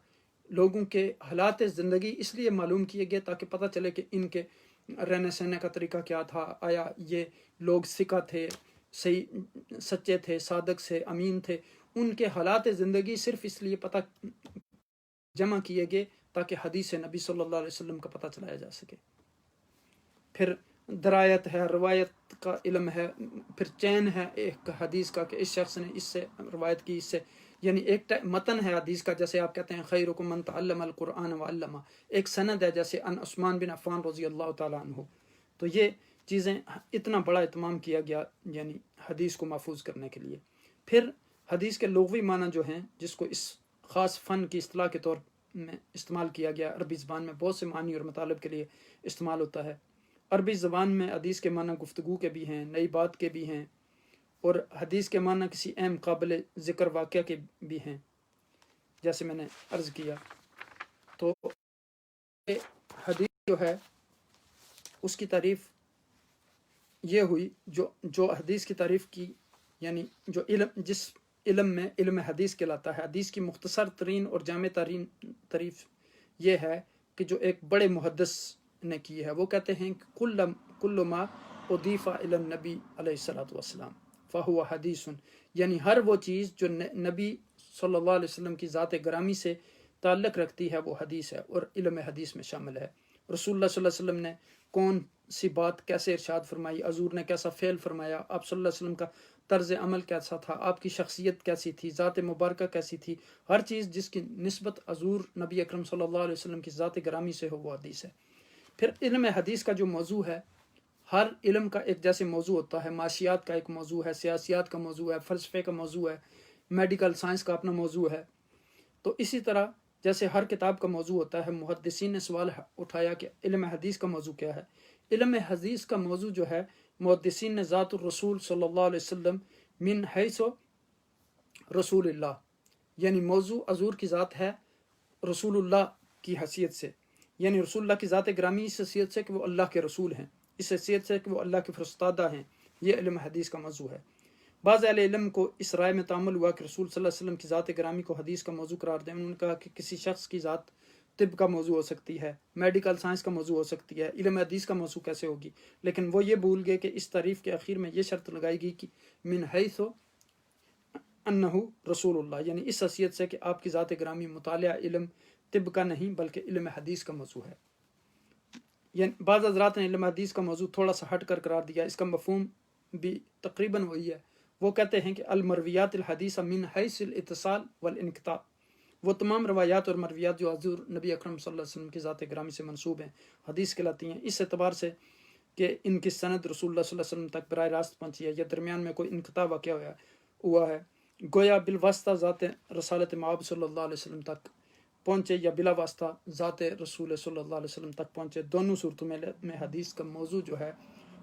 لوگوں کے حالات زندگی اس لیے معلوم کیے گئے تاکہ پتہ چلے کہ ان کے رہنے سہنے کا طریقہ کیا تھا، آیا یہ لوگ ثقہ تھے، صحیح سچے تھے، صادق سے امین تھے، ان کے حالات زندگی صرف اس لیے پتہ جمع کیے گئے تاکہ حدیث نبی صلی اللہ علیہ وسلم کا پتہ چلایا جا سکے۔ پھر درایت ہے، روایت کا علم ہے، پھر چین ہے ایک حدیث کا کہ اس شخص نے اس سے روایت کی، اس سے یعنی ایک متن ہے حدیث کا، جیسے آپ کہتے ہیں خیرکم من تعلم القرآن وعلمہ، ایک سند ہے جیسے ان عثمان بن عفان رضی اللہ تعالیٰ عنہ۔ تو یہ چیزیں اتنا بڑا اہتمام کیا گیا یعنی حدیث کو محفوظ کرنے کے لیے۔ پھر حدیث کے لغوی معنی جو ہیں، جس کو اس خاص فن کی اصطلاح کے طور میں استعمال کیا گیا، عربی زبان میں بہت سے معنی اور مطالب کے لیے استعمال ہوتا ہے۔ عربی زبان میں حدیث کے معنی گفتگو کے بھی ہیں، نئی بات کے بھی ہیں، اور حدیث کے معنی کسی اہم قابل ذکر واقعہ کے بھی ہیں، جیسے میں نے عرض کیا۔ تو حدیث جو ہے اس کی تعریف یہ ہوئی، جو حدیث کی تعریف کی یعنی جو جس علم میں علم حدیث کہلاتا ہے، حدیث کی مختصر ترین اور جامع ترین تعریف یہ ہے کہ جو ایک بڑے محدث نے کی ہے، وہ کہتے ہیں کہ کل ما اضیف الی النبی علیہ الصلوۃ والسلام فہو حدیث، یعنی ہر وہ چیز جو نبی صلی اللہ علیہ وسلم کی ذات گرامی سے تعلق رکھتی ہے وہ حدیث ہے اور علم حدیث میں شامل ہے۔ رسول اللہ صلی اللہ علیہ وسلم نے کون سی بات کیسے ارشاد فرمائی، حضور نے کیسا فعل فرمایا، آپ صلی اللہ علیہ وسلم کا طرز عمل کیسا تھا، آپ کی شخصیت کیسی تھی، ذات مبارکہ کیسی تھی، ہر چیز جس کی نسبت حضور نبی اکرم صلی اللہ علیہ وسلم کی ذات گرامی سے ہو وہ حدیث ہے۔ پھر علم حدیث کا جو موضوع ہے، ہر علم کا ایک جیسے موضوع ہوتا ہے، معاشیات کا ایک موضوع ہے، سیاسیات کا موضوع ہے، فلسفے کا موضوع ہے، میڈیکل سائنس کا اپنا موضوع ہے، تو اسی طرح جیسے ہر کتاب کا موضوع ہوتا ہے، محدثین نے سوال اٹھایا کہ علم حدیث کا موضوع کیا ہے۔ علم حدیث کا موضوع جو ہے، محدثین نے ذات الرسول صلی اللہ علیہ وسلم من حیث رسول اللہ، یعنی موضوع حضور کی ذات ہے رسول اللہ کی حیثیت سے، یعنی رسول اللہ کی ذات گرامی اس حیثیت سے کہ وہ اللہ کے رسول ہیں، اس حیثیت سے کہ وہ اللہ کے فرستادہ ہیں، یہ علم حدیث کا موضوع ہے۔ بعض اہل علم کو اس رائے میں تعامل ہوا کہ رسول صلی اللہ علیہ وسلم کی ذات گرامی کو حدیث کا موضوع قرار دیں۔ انہوں نے کہا کہ کسی شخص کی ذات طب کا موضوع ہو سکتی ہے، میڈیکل سائنس کا موضوع ہو سکتی ہے، علم حدیث کا موضوع کیسے ہوگی؟ لیکن وہ یہ بھول گئے کہ اس تعریف کے اخیر میں یہ شرط لگائی گئی کہ من حیث انہ رسول اللہ، یعنی اس حیثیت سے کہ آپ کی ذات گرامی مطالعہ علم طب کا نہیں بلکہ علم حدیث کا موضوع ہے۔ یعنی بعض حضرات نے علم حدیث کا موضوع تھوڑا سا ہٹ کر قرار دیا، اس کا مفہوم بھی تقریباً وہی ہے۔ وہ کہتے ہیں کہ المرویات الحدیث من حیث الاتصال والانقطاع، وہ تمام روایات اور مرویات جو حضور نبی اکرم صلی اللہ علیہ وسلم کی ذات گرامی سے منسوب ہیں حدیث کہلاتی ہیں، اس اعتبار سے کہ ان کی سند رسول اللہ صلی اللہ علیہ وسلم تک براہ راست پہنچی ہے یا درمیان میں کوئی انقطاع واقع ہوا ہے، گویا بالواسطہ ذات رسالت مآب صلی اللہ علیہ وسلم تک پہنچے یا بلا واسطہ ذات رسول صلی اللہ علیہ وسلم تک پہنچے، دونوں صورتوں میں حدیث کا موضوع جو ہے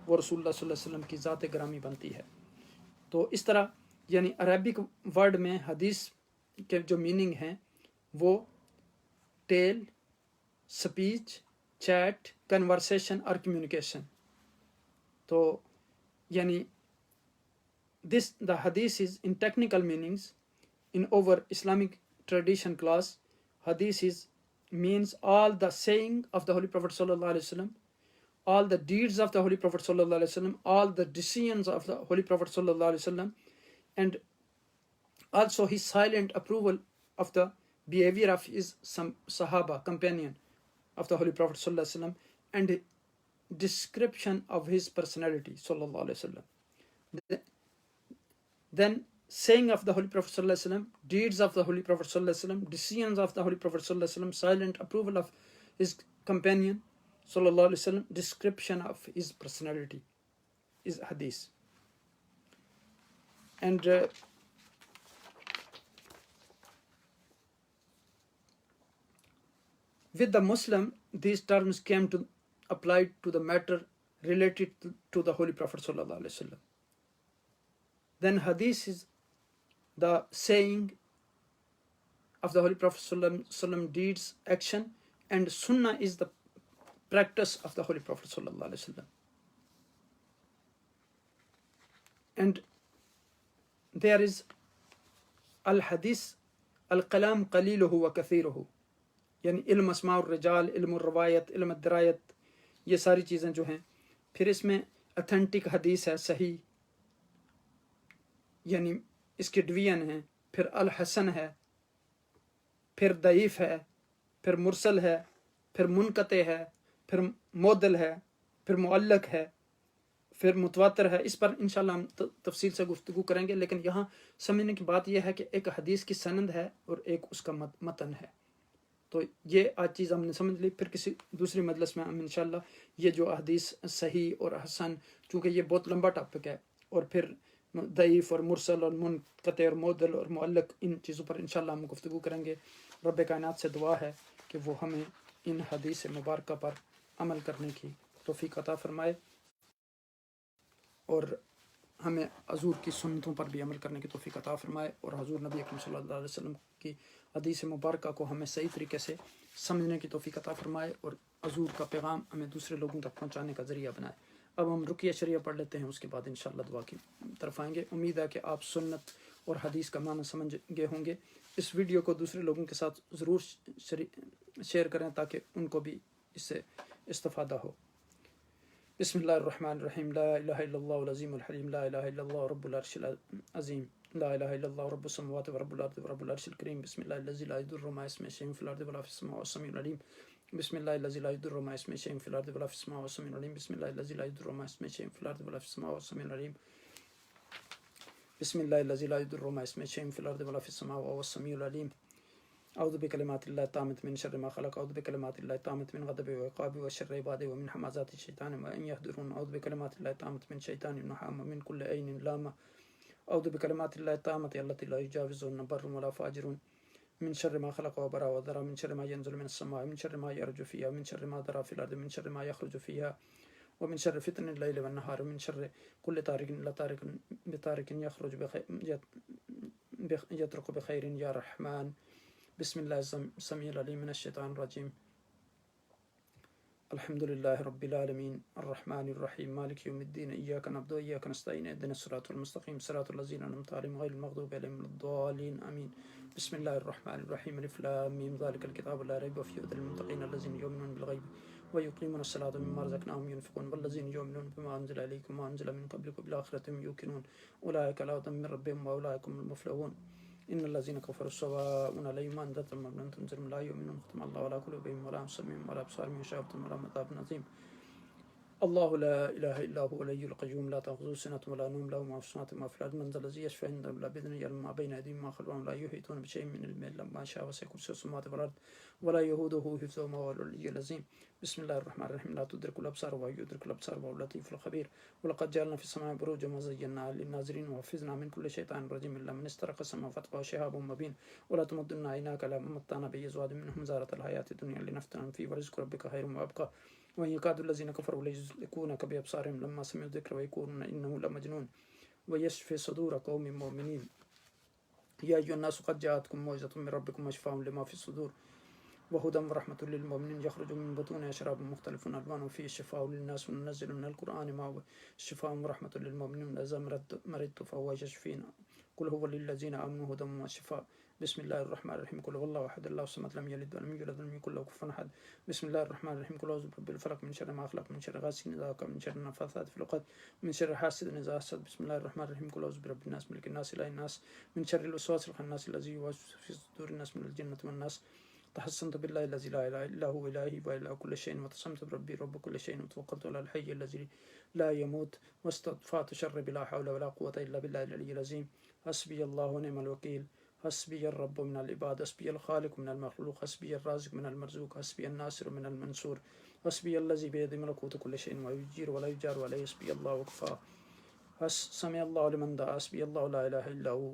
وہ رسول اللہ صلی اللہ علیہ وسلم کی ذات گرامی بنتی ہے۔ تو اس طرح یعنی عربک ورڈ میں حدیث کے جو میننگ ہیں وہ ٹیل، سپیچ، چیٹ، کنورسیشن اور کمیونیکیشن۔ تو یعنی the hadith is in technical meanings in our Islamic tradition class, hadith means all the saying of the Holy Prophet sallallahu alaihi wasallam, all the deeds of the Holy Prophet sallallahu alaihi wasallam, all the decisions of the Holy Prophet sallallahu alaihi wasallam, and also his silent approval of the behavior of his Sahaba, companion of the Holy Prophet sallallahu alaihi wasallam, and description of his personality sallallahu alaihi wasallam. Then saying of the Holy Prophet sallallahu alaihi wasallam, deeds of the Holy Prophet sallallahu alaihi wasallam, decisions of the Holy Prophet sallallahu alaihi wasallam, silent approval of his companion sallallahu alaihi wasallam, description of his personality is hadith. And with the Muslim, these terms came to apply to the matter related to the Holy Prophet sallallahu alaihi wasallam. Then hadith is the saying of the Holy Prophet sallallahu alaihi wasallam, deeds, action, and sunnah is the practice of the Holy Prophet sallallahu alaihi wasallam. And there is al-hadith al-kalam qaliluhu wa kathiruhu، یعنی علم اسماء الرجال، علم الروایت، علم الدرایت، یہ ساری چیزیں جو ہیں۔ پھر اس میں اتھینٹک حدیث ہے، صحیح، یعنی اس کے ڈویژن ہیں، پھر الحسن ہے، پھر ضعیف ہے، پھر مرسل ہے، پھر منقطع ہے، پھر معدل ہے، پھر معلق ہے، پھر متواتر ہے۔ اس پر انشاءاللہ ہم تفصیل سے گفتگو کریں گے، لیکن یہاں سمجھنے کی بات یہ ہے کہ ایک حدیث کی سند ہے اور ایک اس کا متن ہے۔ تو یہ آج چیز ہم نے سمجھ لی، پھر کسی دوسری مجلس میں ہم انشاءاللہ یہ جو حدیث صحیح اور حسن، چونکہ یہ بہت لمبا ٹاپک ہے، اور پھر ضعیف اور مرسل اور منقطع اور معدل اور معلق، ان چیزوں پر انشاءاللہ ہم گفتگو کریں گے۔ رب کائنات سے دعا ہے کہ وہ ہمیں ان حدیث مبارکہ پر عمل کرنے کی توفیق عطا فرمائے، اور ہمیں حضور کی سنتوں پر بھی عمل کرنے کی توفیق عطا فرمائے، اور حضور نبی اکرم صلی اللہ علیہ وسلم کی حدیث مبارکہ کو ہمیں صحیح طریقے سے سمجھنے کی توفیق عطا فرمائے، اور حضور کا پیغام ہمیں دوسرے لوگوں تک پہنچانے کا ذریعہ بنائے۔ اب ہم رقیہ شریعہ پڑھ لیتے ہیں، اس کے بعد انشاءاللہ دعا کی طرف آئیں گے۔ امید ہے کہ آپ سنت اور حدیث کا معنی سمجھ گئے ہوں گے۔ اس ویڈیو کو دوسرے لوگوں کے ساتھ ضرور شیئر کریں تاکہ ان کو بھی اس سے استفادہ ہو۔ بسم اللہ الرحمن الرحیم لا الہ الا اللہ العظیم الحلیم لا الہ الا اللہ رب العرش العظیم لا الہ الا اللہ رب السماوات ورب الارض ورب العرش الکریم بسم اللہ الذی لا یضر مع اسمہ شیء فی الارض ولا فی السماء السمیع العلیم بسم اللہ الذی لا یضر مع اسمہ شیء فی الارض ولا فی السماء السمیع العلیم بسم اللہ الذی لا یضر مع اسمہ شیء فی الارض ولا فی السماء السمیع العلیم بسم اللہ الذی لا یضر مع اسمہ شیء فی الارض ولا فی السماء السمیع العلیم اعوذ بکلمات اللہ التامۃ من شر ما خلق اعوذ بکلمات اللہ التامۃ من غضب وعقاب وشر عباده ومن حمزات الشیطان وان يحضرون اعوذ بکلمات اللہ التامۃ من شیطان نحام ومن كل عین لامہ اعوذ بکلمات اللہ التامۃ التي لا يجاوزهن بر ولا فاجر من شر ما خلق وبرأ وذرى من شر ما ينزل من السماء من شر ما يرج فيها من شر ما ذرى في الارض من شر ما يخرج فيها ومن شر فتن الليل والنهار من شر كل طارق لا طارق بطارق يخرج يترك بخير يا رحمن بسم اللہ السمیع العلیم من الشیطان الرجیم الحمد للہ رب العالمین الرحمن الرحیم مالک یوم الدین ایاک نعبد و ایاک نستعین اهدنا الصراط المستقیم صراط الذین انعمت علیہم غیر المغضوب علیہم ولا الضالین آمین بسم اللہ الرحمن الرحیم الف لام میم ذلک الکتاب لا ریب فیہ ھدی للمتقین الذین یؤمنون بالغیب ویقیمون الصلاة ومما رزقناهم ينفقون والذین یؤمنون بما انزل الیکم وما انزل من قبلکم بالآخرة هم یوقنون اولئک علی ھدی من ربهم واولئک هم المفلحون ان الذين كفروا سواء عليهم انذرتهم ام لم تنذرهم لا يؤمنون ختم الله على قلوبهم ولا سمعهم ولا ابصارهم غشاوة ولا عذاب عظيم الله لا اله الا هو الحي القيوم لا تاخذه سنة ولا نوم له ما في السماوات وما في الارض من ذا الذي يشفع عنده الا باذنه يعلم ما بين ايديهم وما خلفهم لا يحيطون بشيء من علمه الا ما شاء وسع كرسيه السماوات والارض ولا يؤوده حفظهما وهو العلي العظيم بسم الله الرحمن الرحيم لا تدرك الابصار وهو يدرك الابصار وهو اللطيف الخبير ولقد جعلنا في السماء بروجا وزيناها للناظرين وحفظنا من كل شيطان رجيم الا من استرق السماء فتقع شهاب مبين ولا تمدن عيناك على ما متعنا به ازواج منهم زارة الحياة الدنيا لنفتنهم فيه ورزق ربك خير وابقى وإن يكاد الذين كفروا ليزلقونك بأبصارهم لما سمعوا الذكر ويقولون إنه لمجنون ويشفي صدور قوم مؤمنين يا أيها الناس قد جاءتكم موعظة من ربكم وشفاء لما في الصدور وهدى ورحمة للمؤمنين يخرج من بطونها شراب مختلف ألوانه فيه شفاء للناس وننزل من القرآن ما هو شفاء ورحمة للمؤمنين إذا مرضت فهو يشفين قل هو للذين آمنوا هدى وشفاء بسم الله الرحمن الرحيم قل هو الله أحد الله الصمد لم يلد ولم يولد ولم يكن له كفوا أحد بسم الله الرحمن الرحيم قل أعوذ برب الفلق من شر ما خلق من شر غاسق إذا وقب من شر النفاثات في العقد من شر حاسد إذا حسد بسم الله الرحمن الرحيم قل أعوذ برب الناس ملك الناس إله الناس من شر الوسواس الخناس الذي يوسوس في صدور الناس من الجنة والناس تحسنت بالله الذي لا اله الا هو الهي واله كل شيء وتصمت بربي رب كل شيء وتوكلت على الحي الذي لا يموت واستطفأت شر بلا حول ولا قوة الا بالله العلي العظيم حسبي الله ونعم الوكيل حسبي الرب من العباد حسبي الخالق من المخلوق حسبي الرازق من المرزوق حسبي الناصر من المنصور حسبي الذي بيده ملكوت كل شيء ويجير ولا يجار عليه حسبي الله وكفى سمع الله لمن دعا حسبي الله لا اله الا هو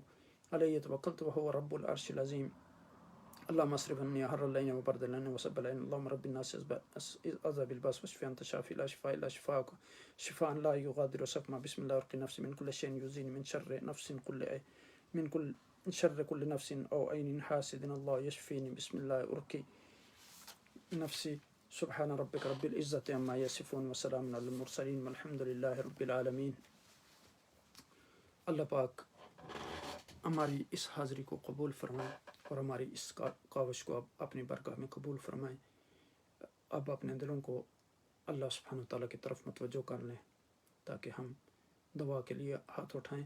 عليه توكلت وهو رب العرش العظيم اللهم اصرف عني حر الليل وبرد الليل وسب الليل اللهم رب الناس اذهب الباس واشفي انت شافي لا شفاء الا شفاءك شفاء لا يغادر سقما بسم الله ارقي نفسي من كل شيء يؤذيني من شر نفس من كل شر كل نفس او عين حاسد الله يشفيني بسم الله ارقي نفسي سبحان ربك رب العزة عما يصفون وسلام على المرسلين والحمد لله رب العالمين اللہ پاک ہماری اس حاضری کو قبول فرمائے اور ہماری اس کاوش کو اب اپنی برگاہ میں قبول فرمائیں. اب اپنے دلوں کو اللہ سبحانہ تعالیٰ کی طرف متوجہ کر لیں تاکہ ہم دعا کے لیے ہاتھ اٹھائیں.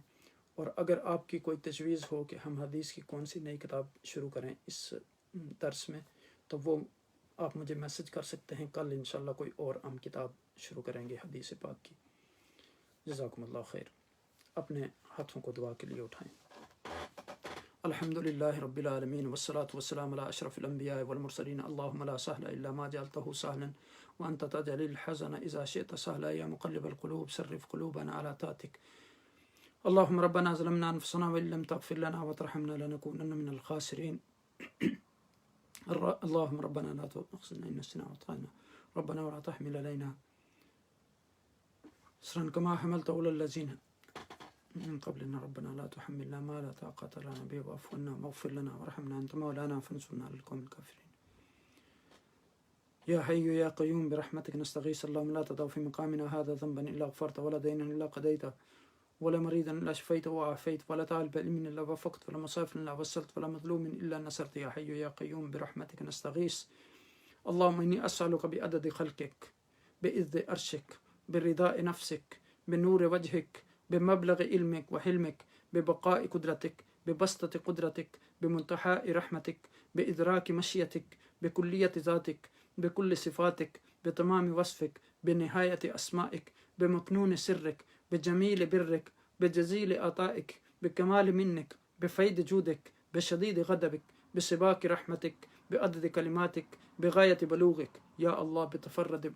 اور اگر آپ کی کوئی تجویز ہو کہ ہم حدیث کی کون سی نئی کتاب شروع کریں اس درس میں تو وہ آپ مجھے میسج کر سکتے ہیں. کل انشاءاللہ کوئی اور ہم کتاب شروع کریں گے حدیث پاک کی. جزاکم اللہ خیر. اپنے ہاتھوں کو دعا کے لیے اٹھائیں. الحمد للہ رب العالمین والصلاة والسلام علی اشرف الانبیاء والمرسلین. اللہم لا سہل الا ما جعلتہ سہلا وانت تجعل الحزن اذا شئت سہلا یا مقلب القلوب صرف قلوبنا على طاعتک. اللہم ربنا ظلمنا انفسنا وان لم تغفر لنا وترحمنا لنکونن من الخاسرین. اللہم ربنا لا تؤاخذنا ان نسینا واخطأنا ربنا ولا تحمل علينا اصرا كما حملته على الذين من قبلنا ربنا لا تحملنا ما لا طاقة لنا به واعف عنا واغفر لنا وارحمنا انت مولانا فانصرنا على القوم الكافرين. يا حي يا قيوم برحمتك نستغيث. اللهم لا تدع في مقامنا هذا ذنبا الا غفرته ولا دينا الا قضيته ولا مريضا الا شفيته وعافيت ولا طالب علم الا وفقت ولا مسافر الا وصلت ولا مظلوم الا نصرت. يا حي يا قيوم برحمتك نستغيث. اللهم اني اسالك بعدد خلقك بعز عرشك برضاء نفسك بنور وجهك بمبلغ علمك وحلمك ببقاء قدرتك ببسطة قدرتك بمنتهى رحمتك بإدراك مشيتك بكلية ذاتك بكل صفاتك بتمام وصفك بنهاية أسمائك بمكنون سرك بجميل برك بجزيل عطائك بكمال منك بفيض جودك بشديد غضبك بسباك رحمتك بعدد كلماتك بغاية بلوغك يا الله بتفرد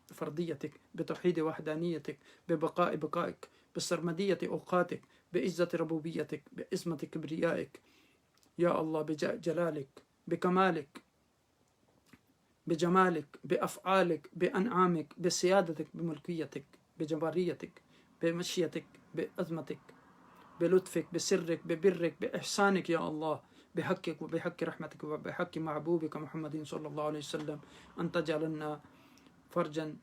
فرديتك بتوحيد وحدانيتك ببقاء بقائك بسرمدية أوقاتك بعزة ربوبيتك بعظمة كبريائك يا الله بجلالك بكمالك بجمالك بأفعالك بأنعامك بسيادتك بملكيتك بجباريتك بمشيتك بعظمتك بلطفك بسرك ببرك بإحسانك يا الله بحقك وبحق رحمتك وبحق محبوبك محمد صلى الله عليه وسلم أن تجعلنا فرجا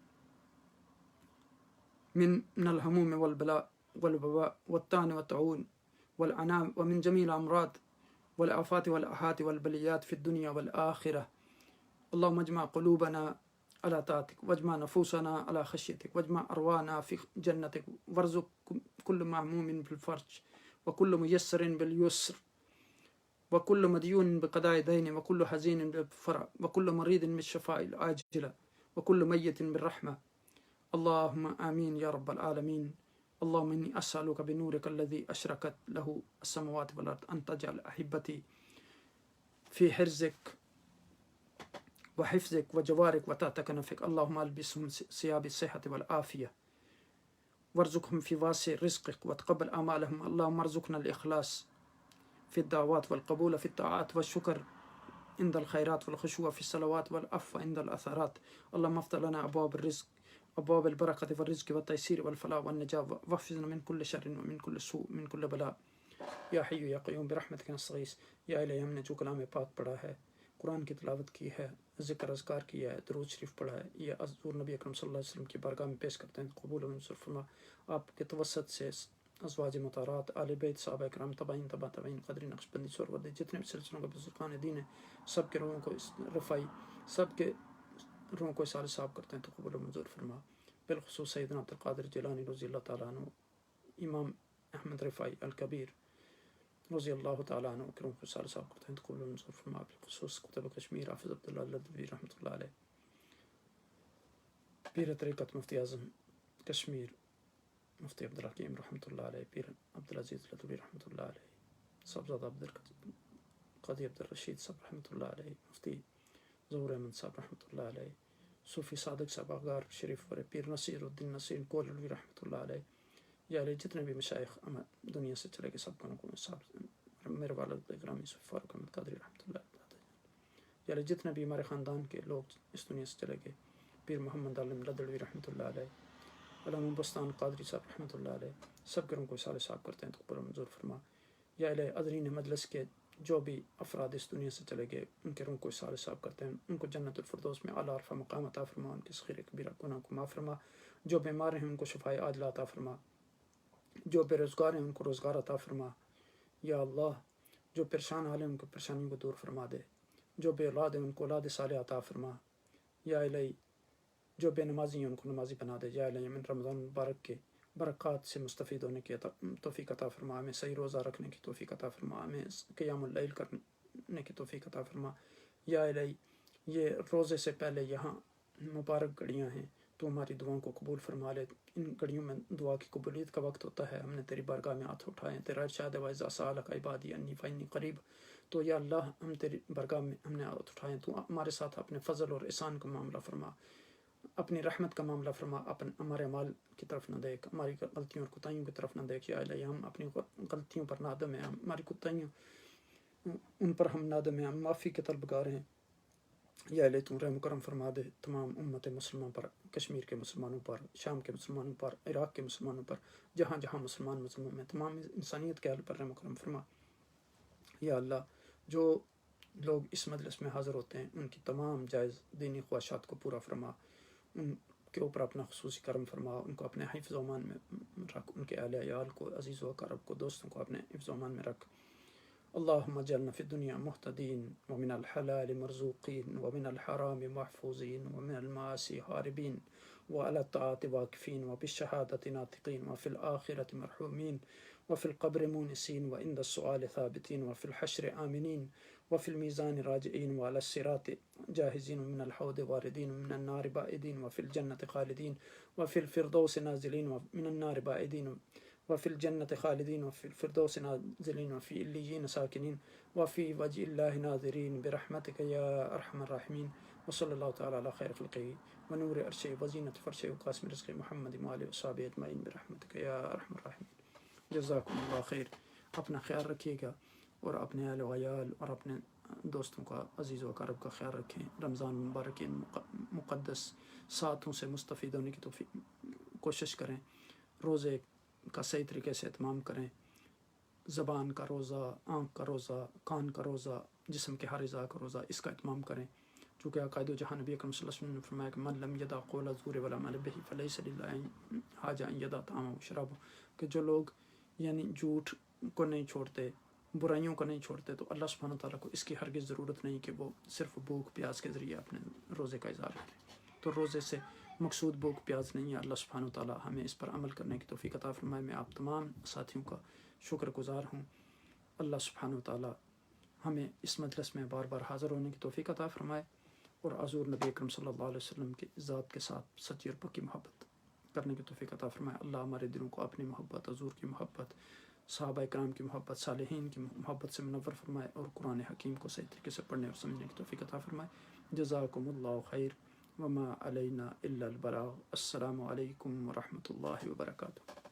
من الهموم والبلاء والوباء والطعن والطعون والعنام ومن جميع الأمراض والآفات والآحات والبليات في الدنيا والآخرة اللهم اجمع قلوبنا على طاعتك واجمع نفوسنا على خشيتك واجمع أرواحنا في جنتك وارزق كل مهموم بالفرج وكل ميسر باليسر وكل مديون بقضاء دين وكل حزين بالفرج وكل مريض بالشفاء العاجلة وكل ميت بالرحمة اللهم آمين يا رب العالمين اللهم إني أسألك بنورك الذي أشركت له السماوات والأرض أن تجعل أحبتي في حرزك وحفظك وجوارك وتحت كنفك اللهم ألبسهم ثياب الصحة والعافية وارزقهم في واسع رزقك وتقبل أعمالهم اللهم ارزقنا الإخلاص في الدعوات والقبول في الطاعات والشكر عند الخيرات والخشوع في الصلوات والعفو عند الأثرات اللهم افتح لنا أبواب الرزق أبواب البركة والرزق والتيسير والفلاح والنجاة واحفظنا من كل شر ومن كل سوء من كل بلاء یا حی یا قیوم برحمتک نستغیث یا الہی ہم نے جو کلام پاک پڑھا ہے قرآن کی تلاوت کی ہے ذکر اذکار کیا ہے درود شریف پڑھا ہے یہ حضور نبی اکرم صلی اللہ علیہ وسلم کی بارگاہ میں پیش کرتے ہیں قبول و منظور فرما آپ کے توسط سے ازواج مطہرات آل بیت صحابہ کرام تابعین تبع تابعین قدری نقشبندی سہروردی جتنے بھی سلسلوں کے بزرگان دین ہیں سب کے روحوں کو رفائی سب کے روحوں کو اصال صاحب کرتے ہیں تو قبول و منظور فرما بالخصوص سیدنا عبدالقادر جیلانی رضی اللہ تعالیٰ عنہ امام احمد رفائی الکبیر رضی اللہ تعالیٰ عنہ کے روح کو اصال صاحب کرتے ہیں تو قبول و منظور فرما بالخصوص کتب کشمیر حافظ عبداللہ لدوی رحمۃ اللہ علیہ پیر طریقت مفتی اعظم کشمیر مفتی عبدالحکیم رحمۃ اللہ علیہ پیر عبدالعزیز لدوی رحمۃ اللہ علیہ صاحبزادہ قاضی عبدالرشید صاحب رحمۃ اللہ علیہ مفتی ظہور احمد صاحب رحمۃ اللہ علیہ صوفی صادق صاحب آغار شریف ورے پیر نصیر الدین نصیر کولوی رحمۃ اللہ علیہ یا علیہ جتنے بھی مشائخ دنیا سے چلے گئے سب کو صاحب میرے والد گرامی صوفی فاروق احمد قادری رحمۃ اللہ علیہ یا علیہ جتنے بھی ہمارے خاندان کے لوگ اس دنیا سے چلے گئے پیر محمد عالم لدڑوی رحمۃ اللہ علیہ علامہ بستان قادری صاحب رحمۃ اللہ علیہ سب کے روح کو اصال صاحب کرتے ہیں تو قبول و منظور فرما یا الہ حضرین مجلس کے جو بھی افراد اس دنیا سے چلے گئے ان کے روح کو اصال صاحب کرتے ہیں ان کو جنت الفردوس میں اعلیٰ عرفہ مقام عطا فرما ان کے صغیر کبیرہ گناہ کو معاف فرما جو بیمار ہیں ان کو شفائے عاجلہ عطا فرما جو بے روزگار ہیں ان کو روزگار عطا فرما یا اللہ جو پریشان حال ہیں ان کو پریشانیوں کو دور فرما دے جو بے اولاد ہیں ان کو اولاد صالح عطا فرما یا الہی جو بے نمازی ہیں ان کو نمازی بنا دے یا الہی من رمضان مبارک کے برکات سے مستفید ہونے کی توفیق عطا فرما ہمیں صحیح روزہ رکھنے کی توفیق عطا فرما ہمیں قیام اللیل کرنے کی توفیق عطا فرما یا الہی یہ روزے سے پہلے یہاں مبارک گھڑیاں ہیں تو ہماری دعاؤں کو قبول فرما لے ان گھڑیوں میں دعا کی قبولیت کا وقت ہوتا ہے ہم نے تیری بارگاہ میں ہاتھ اٹھائے ہیں تیرا ارشاد ہے وَإِذَا سَأَلَكَ عِبَادِي أَنِّي فَإِنِّي قَرِيبٌ تو یا اللہ ہم تیری بارگاہ میں ہم نے ہاتھ اٹھائے ہیں تو ہمارے ساتھ اپنے فضل اور احسان کا معاملہ فرما اپنی رحمت کا معاملہ فرما ہمارے اعمال کی طرف نہ دیکھ ہماری غلطیوں اور کوتاہیوں کی طرف نہ دیکھ یا الہی ہم اپنی غلطیوں پر نادم ہیں ہماری کوتاہیوں ان پر ہم نادم ہیں ہم معافی کے طلبگار ہیں یا الہی تو رحم کرم فرما دے تمام امت مسلمان پر کشمیر کے مسلمانوں پر شام کے مسلمانوں پر عراق کے مسلمانوں پر جہاں جہاں مسلمان مظلوم ہیں تمام انسانیت کے حال پر رحم کرم فرما یا اللہ جو لوگ اس مجلس میں حاضر ہوتے ہیں ان کی تمام جائز دینی خواہشات کو پورا فرما ان کے اوپر اپنا خصوصی کرم فرما ان کو اپنے حفظ و امان میں رکھ ان کے اہل عیال کو عزیز و اقارب کو دوستوں کو اپنے حفظ و امان میں رکھ اللهم اجعلنا في الدنيا مهتدين ومن الحلال مرزوقين ومن الحرام محفوظين ومن المعاصي هاربين وعلى الطاعات واقفين وبالشهادة ناطقين وفي الآخرة مرحومين وفي القبر مونسين وعند السؤال ثابتين وفي الحشر آمنين وفي الميزان راجعين وعلى الصراط جاهزين ومن الحوض واردين ومن النار بائدين وفي الجنة خالدين وفي الفردوس نازلين ومن النار بائدين وفي الجنة خالدين وفي الفردوس نازلين وفي الليين ساكنين وفي وجه الله ناظرين برحمتك يا أرحم الراحمين وصلى الله تعالى على خير خلقه ونور عرشه وزينة فرشه وقاسم رزق محمد وآله وصحبه أجمعين برحمتك يا أرحم الراحمين. جزاکم اللہ خیر. اپنا خیال رکھیے گا اور اپنے اہل و عیال اور اپنے دوستوں کا عزیز و اقارب کا خیال رکھیں. رمضان مبارک کے مقدس ساتھوں سے مستفید ہونے کی کوشش کریں. روزے کا صحیح طریقے سے اہتمام کریں. زبان کا روزہ، آنکھ کا روزہ، کان کا روزہ، جسم کے ہر اعضاء کا روزہ، اس کا اہتمام کریں. چونکہ عقائد و جہاں نبی اکرم صلی اللہ علیہ وسلم نے فرمایا کہ من لم یدع قول الزور ولا عمل به فلیس للہ حاجہ ان یدع طعامہ وشرابہ، کہ جو لوگ یعنی جھوٹ کو نہیں چھوڑتے، برائیوں کو نہیں چھوڑتے، تو اللہ سبحانہ تعالیٰ کو اس کی ہرگز ضرورت نہیں کہ وہ صرف بھوک پیاس کے ذریعے اپنے روزے کا اظہار کریں. تو روزے سے مقصود بھوک پیاس نہیں ہے. اللہ سبحانہ تعالیٰ ہمیں اس پر عمل کرنے کی توفیق عطا فرمائے. میں آپ تمام ساتھیوں کا شکر گزار ہوں. اللہ سبحانہ تعالیٰ ہمیں اس مجلس میں بار بار حاضر ہونے کی توفیق عطا فرمائے اور حضور نبی اکرم صلی اللہ علیہ وسلم کی ذات کے ساتھ سچی اور پکی محبت کرنے کی توفیق عطا فرمائے. اللہ ہمارے دلوں کو اپنی محبت، حضور کی محبت، صحابہ اکرام کی محبت، صالحین کی محبت سے منور فرمائے اور قرآن حکیم کو صحیح طریقے سے پڑھنے اور سمجھنے کی توفیق عطا فرمائے. جزاکم اللہ خیر وما علینا الا البلاغ. السلام علیکم ورحمۃ اللہ وبرکاتہ.